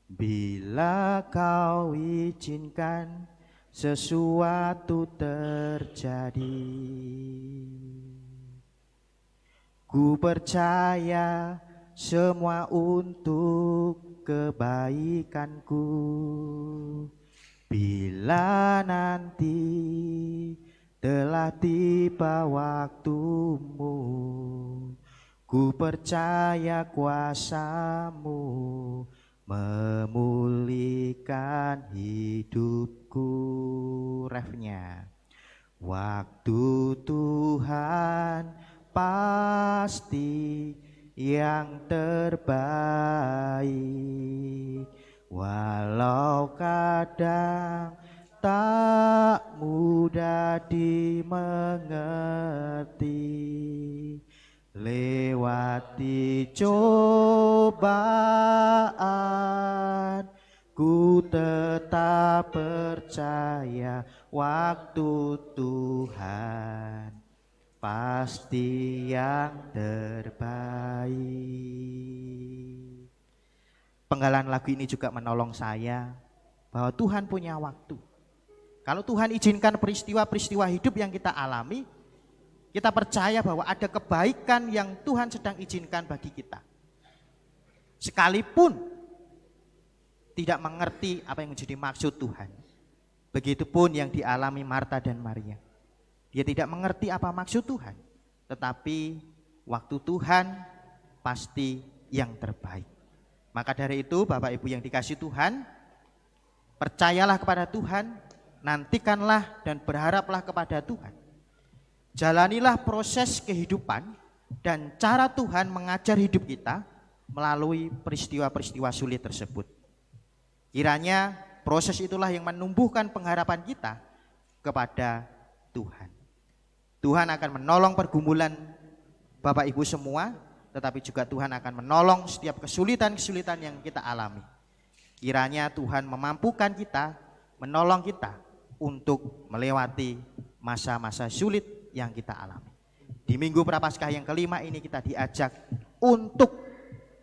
bila Kau izinkan sesuatu terjadi, ku percaya semua untuk kebaikanku. Bila nanti telah tiba waktumu, ku percaya kuasa-Mu memulihkan hidupku. Refnya, waktu Tuhan pasti yang terbaik. Walau kadang tak mudah dimengerti, lewati cobaan, ku tetap percaya waktu Tuhan pasti yang terbaik. Penggalan lagu ini juga menolong saya bahwa Tuhan punya waktu. Kalau Tuhan izinkan peristiwa-peristiwa hidup yang kita alami, kita percaya bahwa ada kebaikan yang Tuhan sedang izinkan bagi kita. Sekalipun tidak mengerti apa yang menjadi maksud Tuhan. Begitupun yang dialami Marta dan Maria. Dia tidak mengerti apa maksud Tuhan, tetapi waktu Tuhan pasti yang terbaik. Maka dari itu Bapak Ibu yang dikasihi Tuhan, percayalah kepada Tuhan, nantikanlah dan berharaplah kepada Tuhan. Jalanilah proses kehidupan dan cara Tuhan mengajar hidup kita melalui peristiwa-peristiwa sulit tersebut. Kiranya proses itulah yang menumbuhkan pengharapan kita kepada Tuhan. Tuhan akan menolong pergumulan Bapak Ibu semua, tetapi juga Tuhan akan menolong setiap kesulitan-kesulitan yang kita alami. Kiranya Tuhan memampukan kita, menolong kita untuk melewati masa-masa sulit yang kita alami. Di Minggu Prapaskah yang kelima ini kita diajak untuk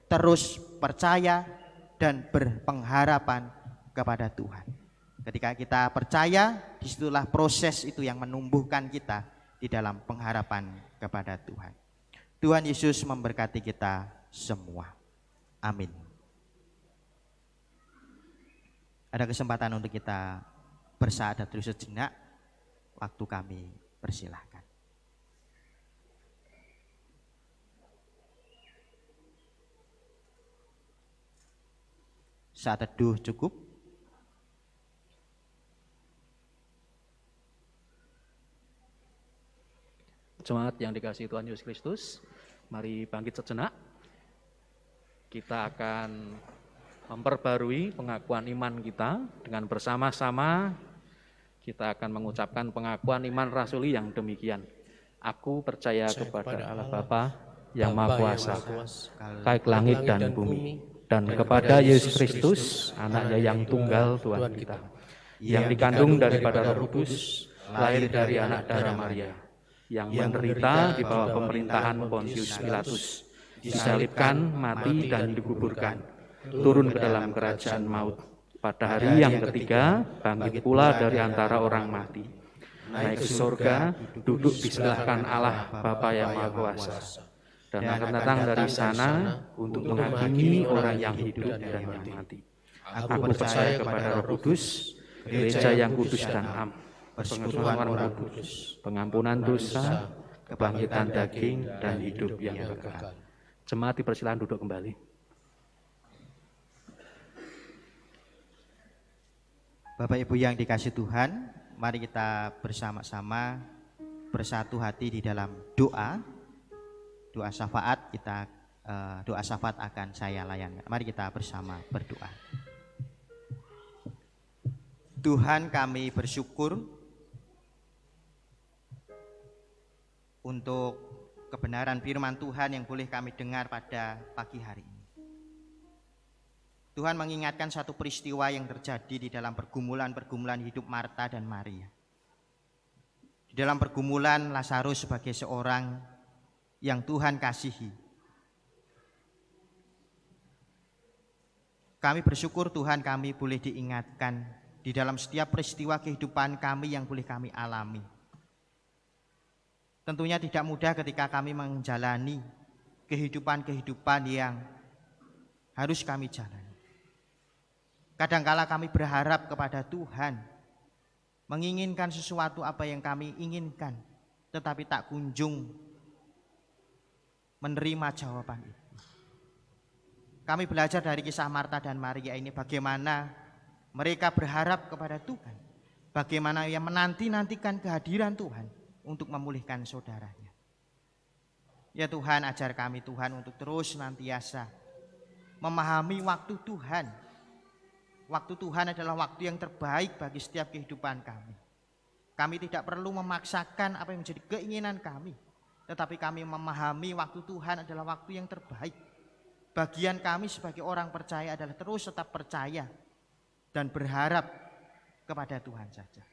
terus percaya dan berpengharapan kepada Tuhan. Ketika kita percaya, disitulah proses itu yang menumbuhkan kita di dalam pengharapan kepada Tuhan. Tuhan Yesus memberkati kita semua. Amin. Ada kesempatan untuk kita bersyahadat terus sejenak. Waktu kami persilahkan. Saat teduh cukup. Jemaat yang dikasihi Tuhan Yesus Kristus, mari bangkit sejenak. Kita akan memperbarui pengakuan iman kita dengan bersama-sama. Kita akan mengucapkan pengakuan iman rasuli yang demikian. Aku percaya kepada Allah Bapa yang Maha Kuasa, kait langit dan bumi, dan kepada Yesus Kristus, anaknya yang tunggal Tuhan kita, yang dikandung daripada Roh Kudus, lahir dari anak darah Maria, yang menderita di bawah pemerintahan Pontius Pilatus, disalibkan, mati dan dikuburkan, turun ke dalam kerajaan maut. Pada hari yang ketiga, bangkit pula dari antara orang mati, naik ke surga, duduk di sebelah kanan Allah Bapa yang Maha Kuasa, dan akan datang dari sana untuk menghakimi orang yang hidup dan yang mati. Aku percaya kepada Roh Kudus, gereja yang kudus dan am, persekutuan Roh Kudus, pengampunan dosa, kebangkitan daging, dan hidup yang kekal. Jemaat dipersilakan duduk kembali. Bapak Ibu yang dikasihi Tuhan, mari kita bersama-sama bersatu hati di dalam doa. Doa syafaat doa syafaat akan saya layankan. Mari kita bersama berdoa. Tuhan, kami bersyukur untuk kebenaran firman Tuhan yang boleh kami dengar pada pagi hari ini. Tuhan mengingatkan satu peristiwa yang terjadi di dalam pergumulan-pergumulan hidup Marta dan Maria. Di dalam pergumulan Lazarus sebagai seorang yang Tuhan kasihi. Kami bersyukur Tuhan, kami boleh diingatkan di dalam setiap peristiwa kehidupan kami yang boleh kami alami. Tentunya tidak mudah ketika kami menjalani kehidupan-kehidupan yang harus kami jalani. Kadangkala kami berharap kepada Tuhan, menginginkan sesuatu apa yang kami inginkan, tetapi tak kunjung menerima jawaban itu. Kami belajar dari kisah Marta dan Maria ini bagaimana mereka berharap kepada Tuhan, bagaimana ia menanti-nantikan kehadiran Tuhan untuk memulihkan saudaranya. Ya Tuhan, ajar kami Tuhan untuk terus senantiasa memahami waktu Tuhan. Waktu Tuhan adalah waktu yang terbaik bagi setiap kehidupan kami. Kami tidak perlu memaksakan apa yang menjadi keinginan kami, tetapi kami memahami waktu Tuhan adalah waktu yang terbaik. Bagian kami sebagai orang percaya adalah terus tetap percaya dan berharap kepada Tuhan saja.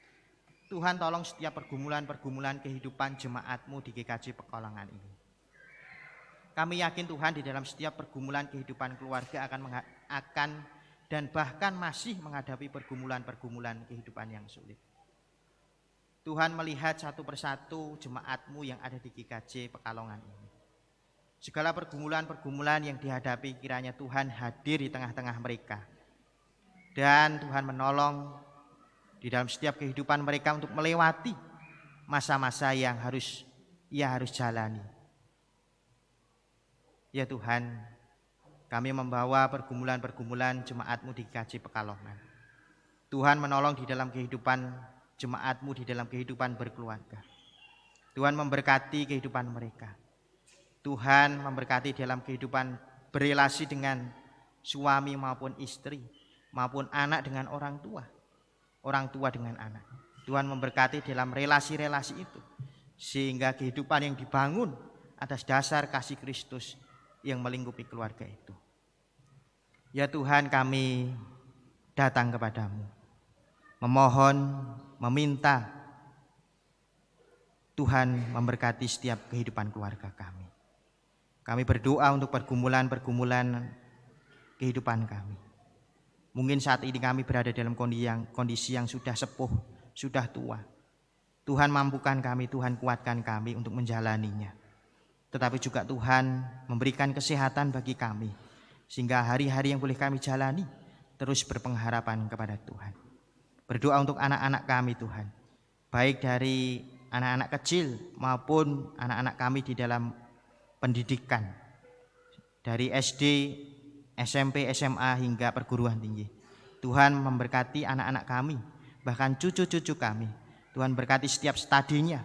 Tuhan, tolong setiap pergumulan-pergumulan kehidupan jemaat-Mu di GKJ Pekalongan ini. Kami yakin Tuhan di dalam setiap pergumulan kehidupan keluarga akan dan bahkan masih menghadapi pergumulan-pergumulan kehidupan yang sulit. Tuhan melihat satu persatu jemaat-Mu yang ada di GKJ Pekalongan ini. Segala pergumulan-pergumulan yang dihadapi kiranya Tuhan hadir di tengah-tengah mereka. Dan Tuhan menolong di dalam setiap kehidupan mereka untuk melewati masa-masa yang harus jalani. Ya Tuhan, kami membawa pergumulan-pergumulan jemaat-Mu di GKJ Pekalongan. Tuhan menolong di dalam kehidupan jemaat-Mu di dalam kehidupan berkeluarga. Tuhan memberkati kehidupan mereka. Tuhan memberkati dalam kehidupan berelasi dengan suami maupun istri, maupun anak dengan orang tua dengan anak. Tuhan memberkati dalam relasi-relasi itu, sehingga kehidupan yang dibangun atas dasar kasih Kristus yang melingkupi keluarga itu. Ya Tuhan, kami datang kepadamu, memohon, meminta Tuhan memberkati setiap kehidupan keluarga kami. Kami berdoa untuk pergumulan-pergumulan kehidupan kami. Mungkin saat ini kami berada dalam kondisi yang sudah sepuh, sudah tua. Tuhan mampukan kami, Tuhan kuatkan kami untuk menjalaninya. Tetapi juga Tuhan memberikan kesehatan bagi kami, sehingga hari-hari yang boleh kami jalani terus berpengharapan kepada Tuhan. Berdoa untuk anak-anak kami Tuhan, baik dari anak-anak kecil maupun anak-anak kami di dalam pendidikan, dari SD, SMP, SMA hingga perguruan tinggi. Tuhan memberkati anak-anak kami, bahkan cucu-cucu kami. Tuhan berkati setiap stadinya,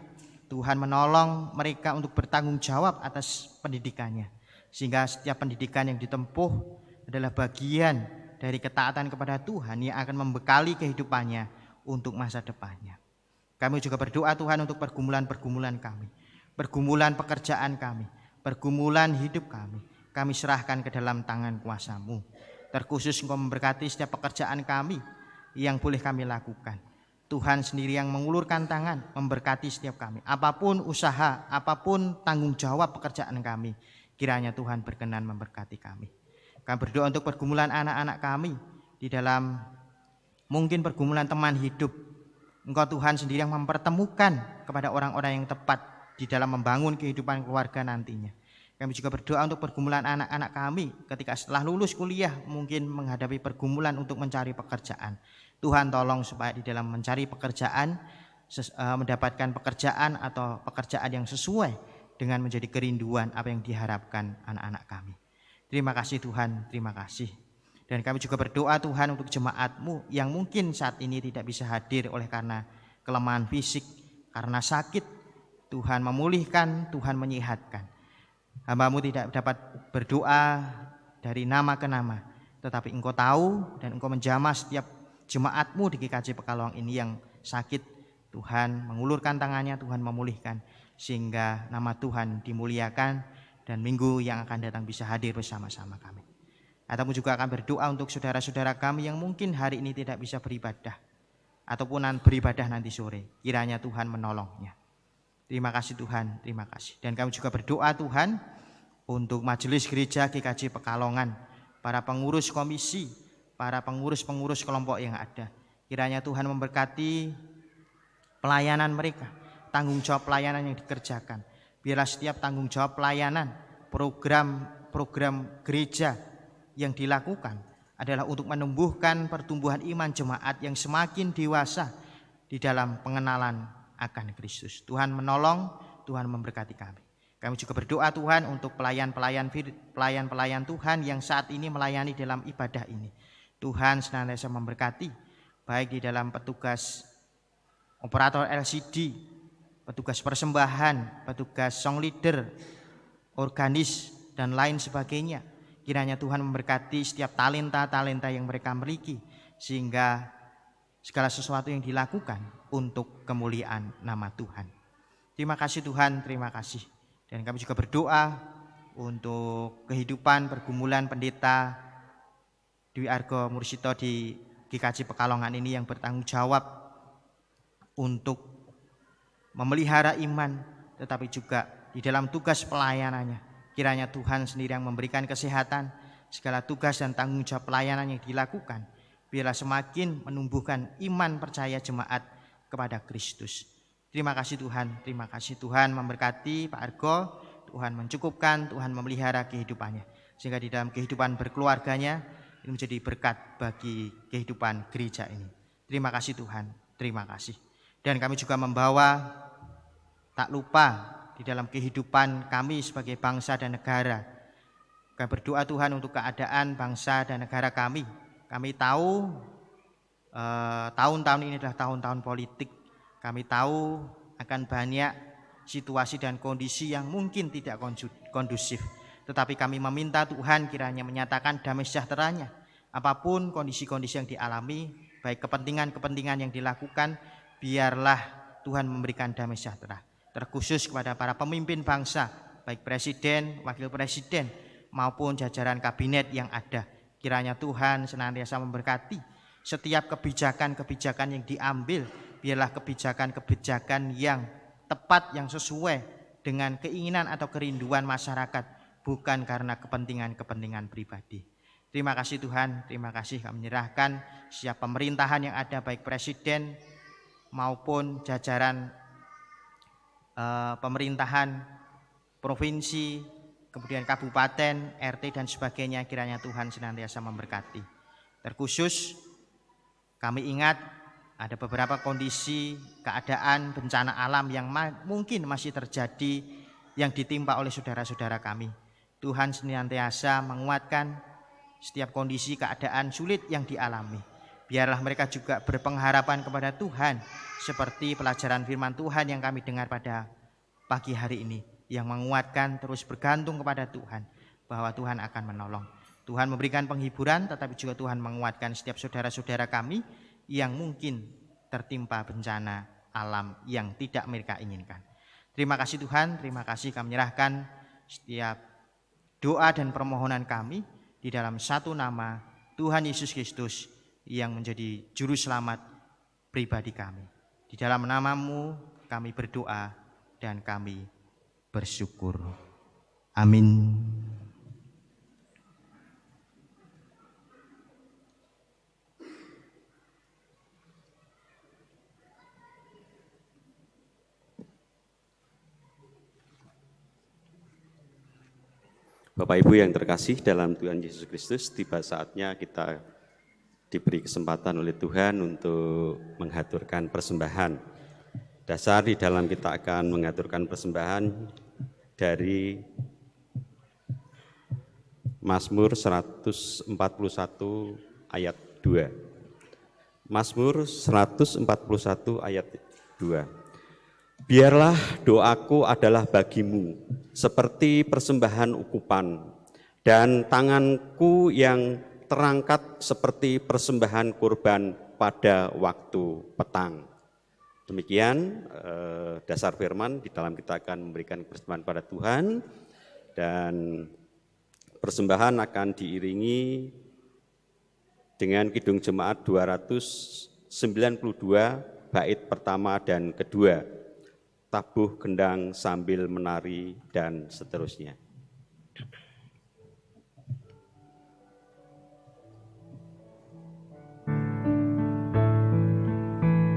Tuhan menolong mereka untuk bertanggung jawab atas pendidikannya, sehingga setiap pendidikan yang ditempuh adalah bagian dari ketaatan kepada Tuhan yang akan membekali kehidupannya untuk masa depannya. Kami juga berdoa Tuhan untuk pergumulan-pergumulan kami, pergumulan pekerjaan kami, pergumulan hidup kami serahkan ke dalam tangan kuasa-Mu. Terkhusus Engkau memberkati setiap pekerjaan kami yang boleh kami lakukan. Tuhan sendiri yang mengulurkan tangan memberkati setiap kami. Apapun usaha, apapun tanggung jawab pekerjaan kami, kiranya Tuhan berkenan memberkati kami. Kami berdoa untuk pergumulan anak-anak kami di dalam mungkin pergumulan teman hidup. Engkau Tuhan sendiri yang mempertemukan kepada orang-orang yang tepat di dalam membangun kehidupan keluarga nantinya. Kami juga berdoa untuk pergumulan anak-anak kami ketika setelah lulus kuliah mungkin menghadapi pergumulan untuk mencari pekerjaan. Tuhan tolong supaya di dalam mencari pekerjaan, mendapatkan pekerjaan atau pekerjaan yang sesuai dengan menjadi kerinduan apa yang diharapkan anak-anak kami. Terima kasih Tuhan, terima kasih. Dan kami juga berdoa Tuhan untuk jemaat-Mu yang mungkin saat ini tidak bisa hadir oleh karena kelemahan fisik, karena sakit. Tuhan memulihkan, Tuhan menyehatkan. Hamba-Mu tidak dapat berdoa dari nama ke nama, tetapi Engkau tahu dan Engkau menjamah setiap jemaat-Mu di GKJ Pekalongan ini yang sakit. Tuhan mengulurkan tangannya, Tuhan memulihkan, sehingga nama Tuhan dimuliakan dan minggu yang akan datang bisa hadir bersama-sama kami. Ataupun juga akan berdoa untuk saudara-saudara kami yang mungkin hari ini tidak bisa beribadah ataupun beribadah nanti sore. Kiranya Tuhan menolongnya. Terima kasih Tuhan, terima kasih. Dan kami juga berdoa Tuhan untuk Majelis Gereja GKJ Pekalongan, para pengurus komisi, para pengurus-pengurus kelompok yang ada. Kiranya Tuhan memberkati pelayanan mereka, tanggung jawab pelayanan yang dikerjakan. Biarlah setiap tanggung jawab pelayanan, program gereja yang dilakukan adalah untuk menumbuhkan pertumbuhan iman jemaat yang semakin dewasa di dalam pengenalan akan Kristus. Tuhan menolong, Tuhan memberkati kami. Kami juga berdoa Tuhan untuk pelayan-pelayan Tuhan yang saat ini melayani dalam ibadah ini. Tuhan senantiasa memberkati, baik di dalam petugas operator LCD, petugas persembahan, petugas song leader, organis, dan lain sebagainya. Kiranya Tuhan memberkati setiap talenta-talenta yang mereka miliki, sehingga segala sesuatu yang dilakukan untuk kemuliaan nama Tuhan. Terima kasih Tuhan, terima kasih. Dan kami juga berdoa untuk kehidupan pergumulan pendeta Dwi Argo Mursito di GKJ Pekalongan ini yang bertanggung jawab untuk memelihara iman, tetapi juga di dalam tugas pelayanannya. Kiranya Tuhan sendiri yang memberikan kesehatan, segala tugas dan tanggung jawab pelayanan yang dilakukan, biarlah semakin menumbuhkan iman percaya jemaat kepada Kristus. Terima kasih Tuhan, terima kasih Tuhan memberkati Pak Argo, Tuhan mencukupkan, Tuhan memelihara kehidupannya, sehingga di dalam kehidupan berkeluarganya ini menjadi berkat bagi kehidupan gereja ini. Terima kasih Tuhan, terima kasih. Dan kami juga membawa, tak lupa di dalam kehidupan kami sebagai bangsa dan negara. Kami berdoa Tuhan untuk keadaan bangsa dan negara kami. Kami tahu tahun-tahun ini adalah tahun-tahun politik. Kami tahu akan banyak situasi dan kondisi yang mungkin tidak kondusif. Tetapi kami meminta Tuhan kiranya menyatakan damai sejahteranya. Apapun kondisi-kondisi yang dialami, baik kepentingan-kepentingan yang dilakukan, biarlah Tuhan memberikan damai sejahtera. Terkhusus kepada para pemimpin bangsa, baik presiden, wakil presiden, maupun jajaran kabinet yang ada. Kiranya Tuhan senantiasa memberkati setiap kebijakan-kebijakan yang diambil, biarlah kebijakan-kebijakan yang tepat, yang sesuai dengan keinginan atau kerinduan masyarakat, bukan karena kepentingan-kepentingan pribadi. Terima kasih Tuhan, terima kasih. Kami menyerahkan siap pemerintahan yang ada, baik presiden maupun jajaran pemerintahan provinsi, kemudian kabupaten, RT dan sebagainya. Kiranya Tuhan senantiasa memberkati. Terkhusus kami ingat ada beberapa kondisi keadaan bencana alam yang mungkin masih terjadi yang ditimpa oleh saudara-saudara kami. Tuhan senantiasa menguatkan setiap kondisi keadaan sulit yang dialami. Biarlah mereka juga berpengharapan kepada Tuhan, seperti pelajaran firman Tuhan yang kami dengar pada pagi hari ini, yang menguatkan terus bergantung kepada Tuhan, bahwa Tuhan akan menolong. Tuhan memberikan penghiburan, tetapi juga Tuhan menguatkan setiap saudara-saudara kami yang mungkin tertimpa bencana alam yang tidak mereka inginkan. Terima kasih Tuhan, terima kasih kami menyerahkan setiap doa dan permohonan kami di dalam satu nama Tuhan Yesus Kristus yang menjadi juru selamat pribadi kami. Di dalam nama-Mu kami berdoa dan kami bersyukur. Amin. Bapak Ibu yang terkasih dalam Tuhan Yesus Kristus, tiba saatnya kita diberi kesempatan oleh Tuhan untuk mengaturkan persembahan. Dasar di dalam kita akan mengaturkan persembahan dari Mazmur 141 ayat 2. Mazmur 141 ayat 2. Biarlah doaku adalah bagimu seperti persembahan ukupan, dan tanganku yang terangkat seperti persembahan kurban pada waktu petang. Demikian dasar firman. Di dalam kita akan memberikan persembahan pada Tuhan, dan persembahan akan diiringi dengan kidung jemaat 292 bait pertama dan kedua, tabuh gendang sambil menari, dan seterusnya.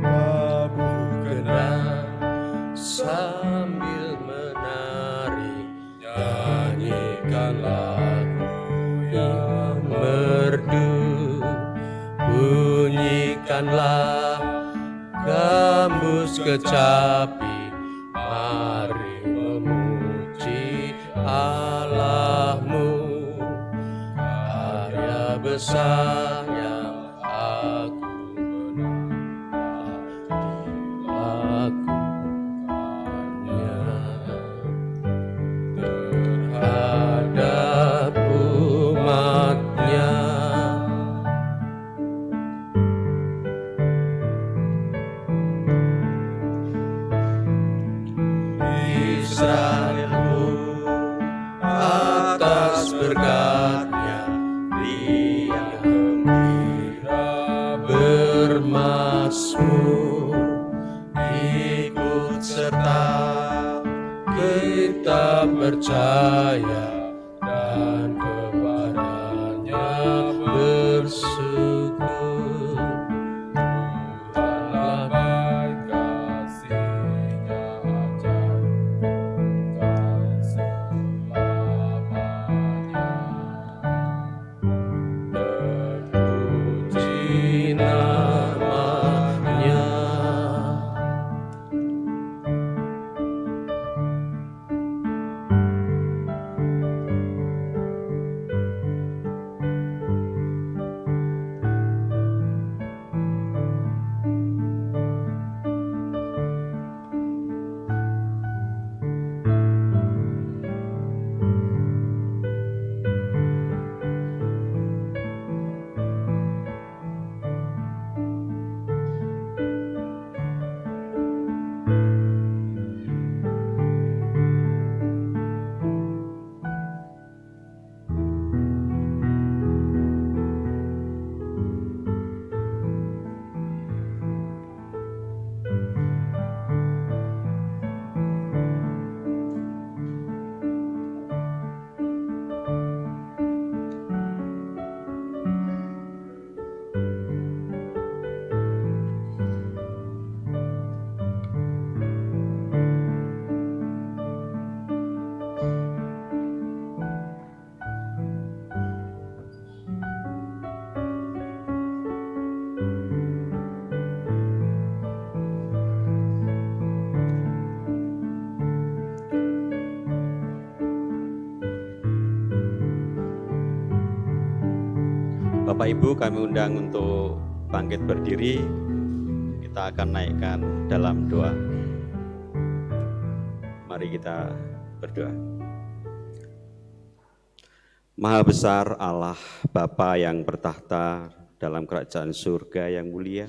Tabuh gendang sambil menari, nyanyikan lagu yang merdu, bunyikanlah gambus kecapi, mari memuji Allahmu, karya besar yang aku lakukannya terhadap umatnya. Israelku atas berkatnya, dia gembira bermazmur, ikut serta kita percaya dan kepadanya bersyukur. Tuhanlah baik, kasih-Nya ajaib, selamanya. Terpuji namanya. Bapak Ibu kami undang untuk bangkit berdiri. Kita akan naikkan dalam doa. Mari Mari kita berdoa. Maha besar Allah, Bapa yang bertahta dalam kerajaan surga yang mulia,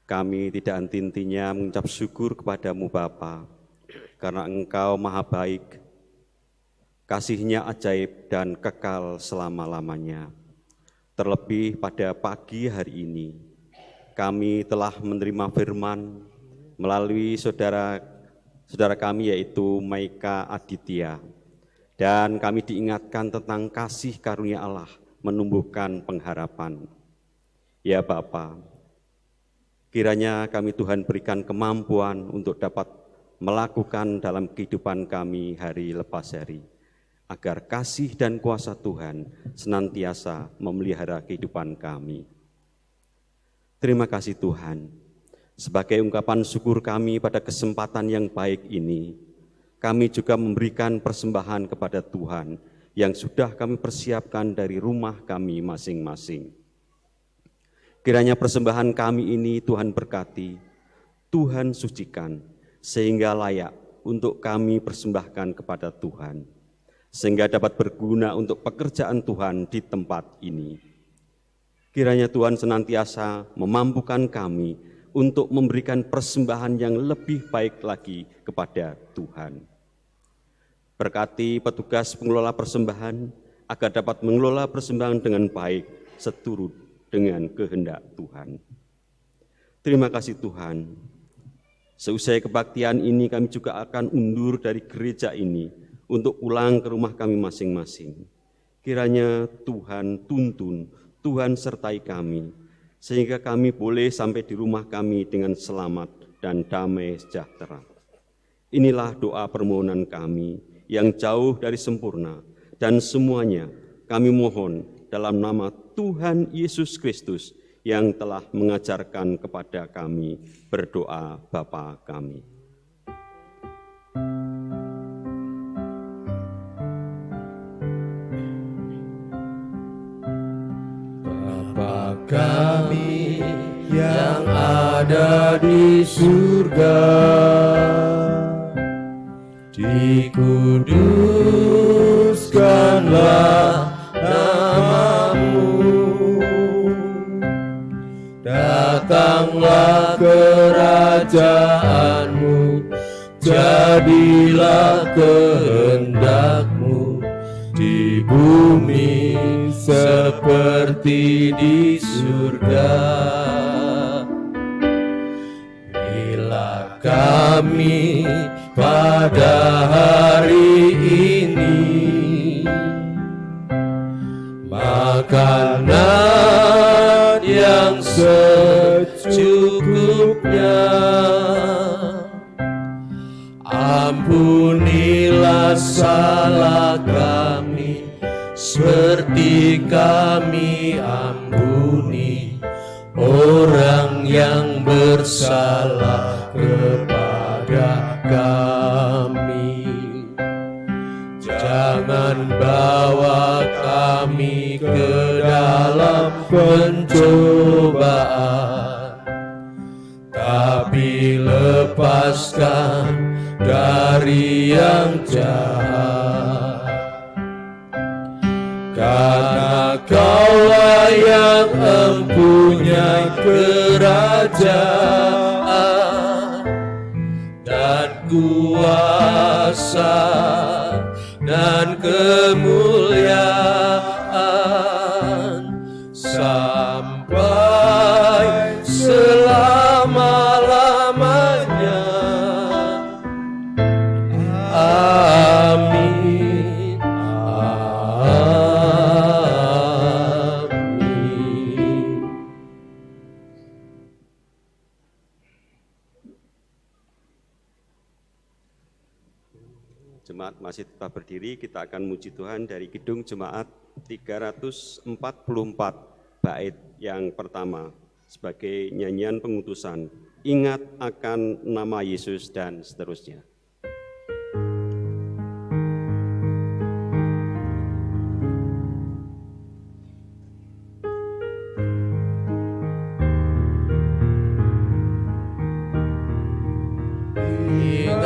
kami tidak henti-hentinya mengucap syukur kepadamu Bapa, karena Engkau maha baik, kasih-Nya ajaib dan kekal selama-lamanya. Terlebih pada pagi hari ini, kami telah menerima firman melalui saudara kami yaitu Maika Aditya, dan kami diingatkan tentang kasih karunia Allah menumbuhkan pengharapan. Ya Bapa, kiranya kami Tuhan berikan kemampuan untuk dapat melakukan dalam kehidupan kami hari lepas hari, agar kasih dan kuasa Tuhan senantiasa memelihara kehidupan kami. Terima kasih Tuhan, sebagai ungkapan syukur kami pada kesempatan yang baik ini, kami juga memberikan persembahan kepada Tuhan yang sudah kami persiapkan dari rumah kami masing-masing. Kiranya persembahan kami ini Tuhan berkati, Tuhan sucikan, sehingga layak untuk kami persembahkan kepada Tuhan, sehingga dapat berguna untuk pekerjaan Tuhan di tempat ini. Kiranya Tuhan senantiasa memampukan kami untuk memberikan persembahan yang lebih baik lagi kepada Tuhan. Berkati petugas pengelola persembahan agar dapat mengelola persembahan dengan baik seturut dengan kehendak Tuhan. Terima kasih Tuhan. Seusai kebaktian ini kami juga akan undur dari gereja ini untuk pulang ke rumah kami masing-masing. Kiranya Tuhan tuntun, Tuhan sertai kami, sehingga kami boleh sampai di rumah kami dengan selamat dan damai sejahtera. Inilah doa permohonan kami yang jauh dari sempurna, dan semuanya kami mohon dalam nama Tuhan Yesus Kristus yang telah mengajarkan kepada kami berdoa Bapa kami. Bapa kami yang ada di surga, dikuduskanlah nama-Mu, datanglah kerajaan-Mu, jadilah kehendak-Mu di bumi seperti di surga. Berilah kami pada hari ini makanan yang secukupnya. Ampunilah salah kami seperti kami ampuni orang yang bersalah kepada kami. Jangan bawa kami ke dalam pencobaan, tapi lepaskan dari yang jahat. Karena Kaulah yang mempunyai kerajaan dan kuasa dan kemuliaan sampai selama-lamanya. Amin. Amin. Jemaat masih tetap berdiri, kita akan muji Tuhan dari Kidung Jemaat 344 bait yang pertama sebagai nyanyian pengutusan, ingat akan nama Yesus dan seterusnya. Ingat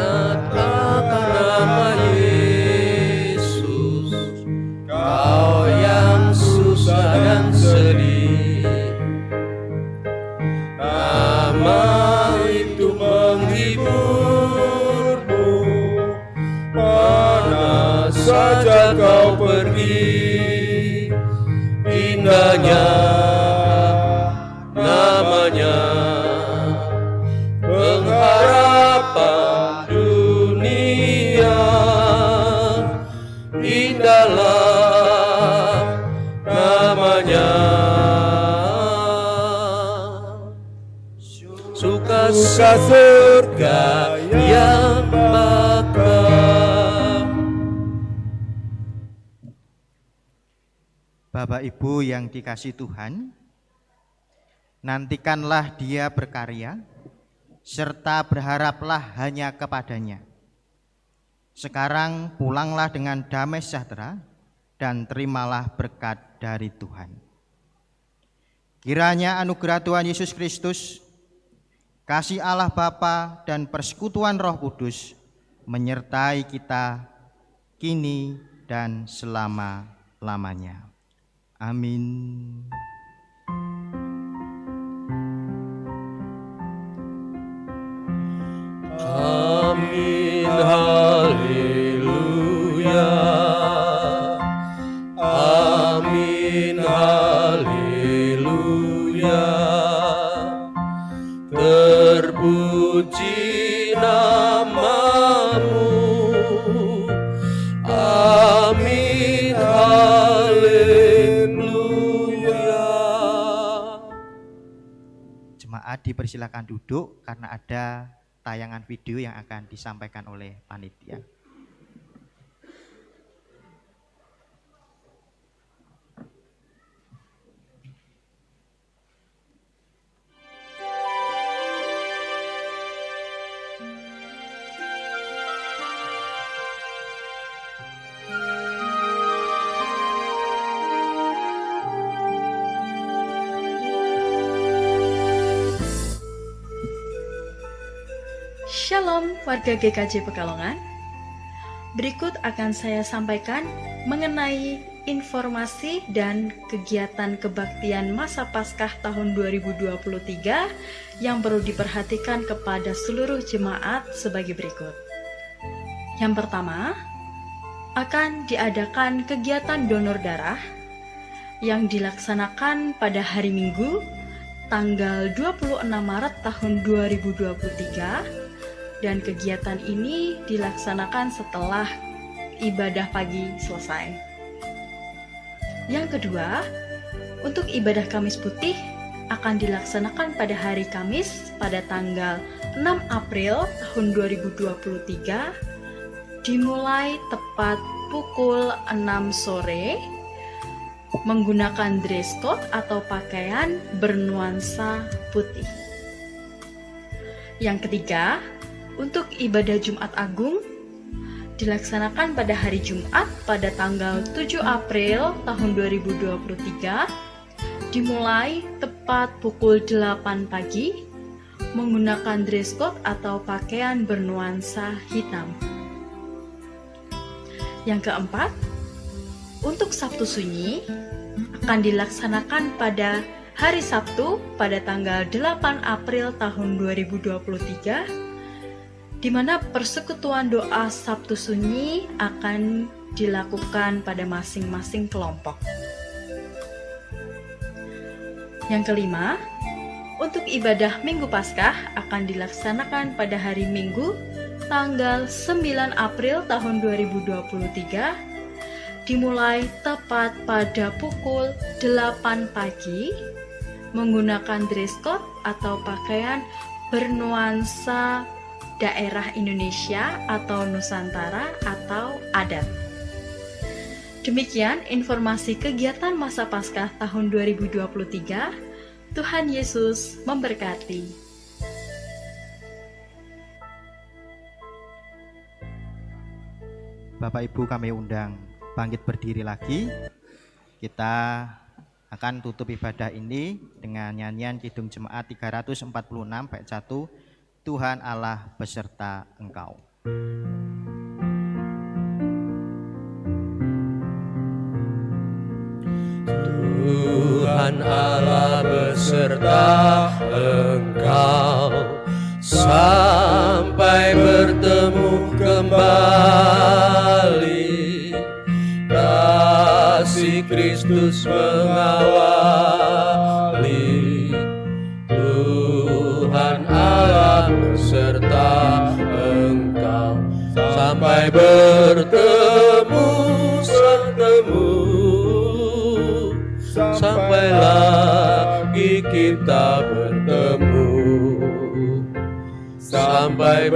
saja kau pergi, indahnya namanya, pengharapan dunia, indahlah namanya. Suka surga yang bakal. Bapak Ibu yang dikasihi Tuhan, nantikanlah Dia berkarya, serta berharaplah hanya kepadanya. Sekarang pulanglah dengan damai sejahtera dan terimalah berkat dari Tuhan. Kiranya anugerah Tuhan Yesus Kristus, kasih Allah Bapa dan persekutuan Roh Kudus menyertai kita kini dan selama-lamanya. Amin. Amin, haleluya. Amin, haleluya. Terpuji namamu. Amin, haleluya. Jemaat dipersilakan duduk karena ada tayangan video yang akan disampaikan oleh panitia. Shalom warga GKJ Pekalongan. Berikut akan saya sampaikan mengenai informasi dan kegiatan kebaktian masa Paskah tahun 2023 yang perlu diperhatikan kepada seluruh jemaat sebagai berikut. Yang pertama, akan diadakan kegiatan donor darah yang dilaksanakan pada hari Minggu tanggal 26 Maret tahun 2023. Dan kegiatan ini dilaksanakan setelah ibadah pagi selesai. Yang kedua, untuk ibadah Kamis Putih akan dilaksanakan pada hari Kamis pada tanggal 6 April tahun 2023 dimulai tepat pukul 6 sore menggunakan dress code atau pakaian bernuansa putih. Yang ketiga, untuk ibadah Jumat Agung dilaksanakan pada hari Jumat pada tanggal 7 April tahun 2023 dimulai tepat pukul 8 pagi menggunakan dress code atau pakaian bernuansa hitam. Yang keempat, untuk Sabtu Sunyi akan dilaksanakan pada hari Sabtu pada tanggal 8 April tahun 2023 di mana persekutuan doa Sabtu Sunyi akan dilakukan pada masing-masing kelompok. Yang kelima, untuk ibadah Minggu Paskah akan dilaksanakan pada hari Minggu tanggal 9 April tahun 2023 dimulai tepat pada pukul 8 pagi menggunakan dress code atau pakaian bernuansa daerah Indonesia atau Nusantara atau adat. Demikian informasi kegiatan masa Paskah tahun 2023. Tuhan Yesus memberkati. Bapak Ibu kami undang bangkit berdiri lagi. Kita akan tutup ibadah ini dengan nyanyian Kidung Jemaat 346 bait 1. Tuhan Allah beserta engkau. Tuhan Allah beserta engkau sampai bertemu kembali. Kristus mengawali. Tuhan Allah beserta Engkau sampai bertemu sampai lagi kita bertemu sampai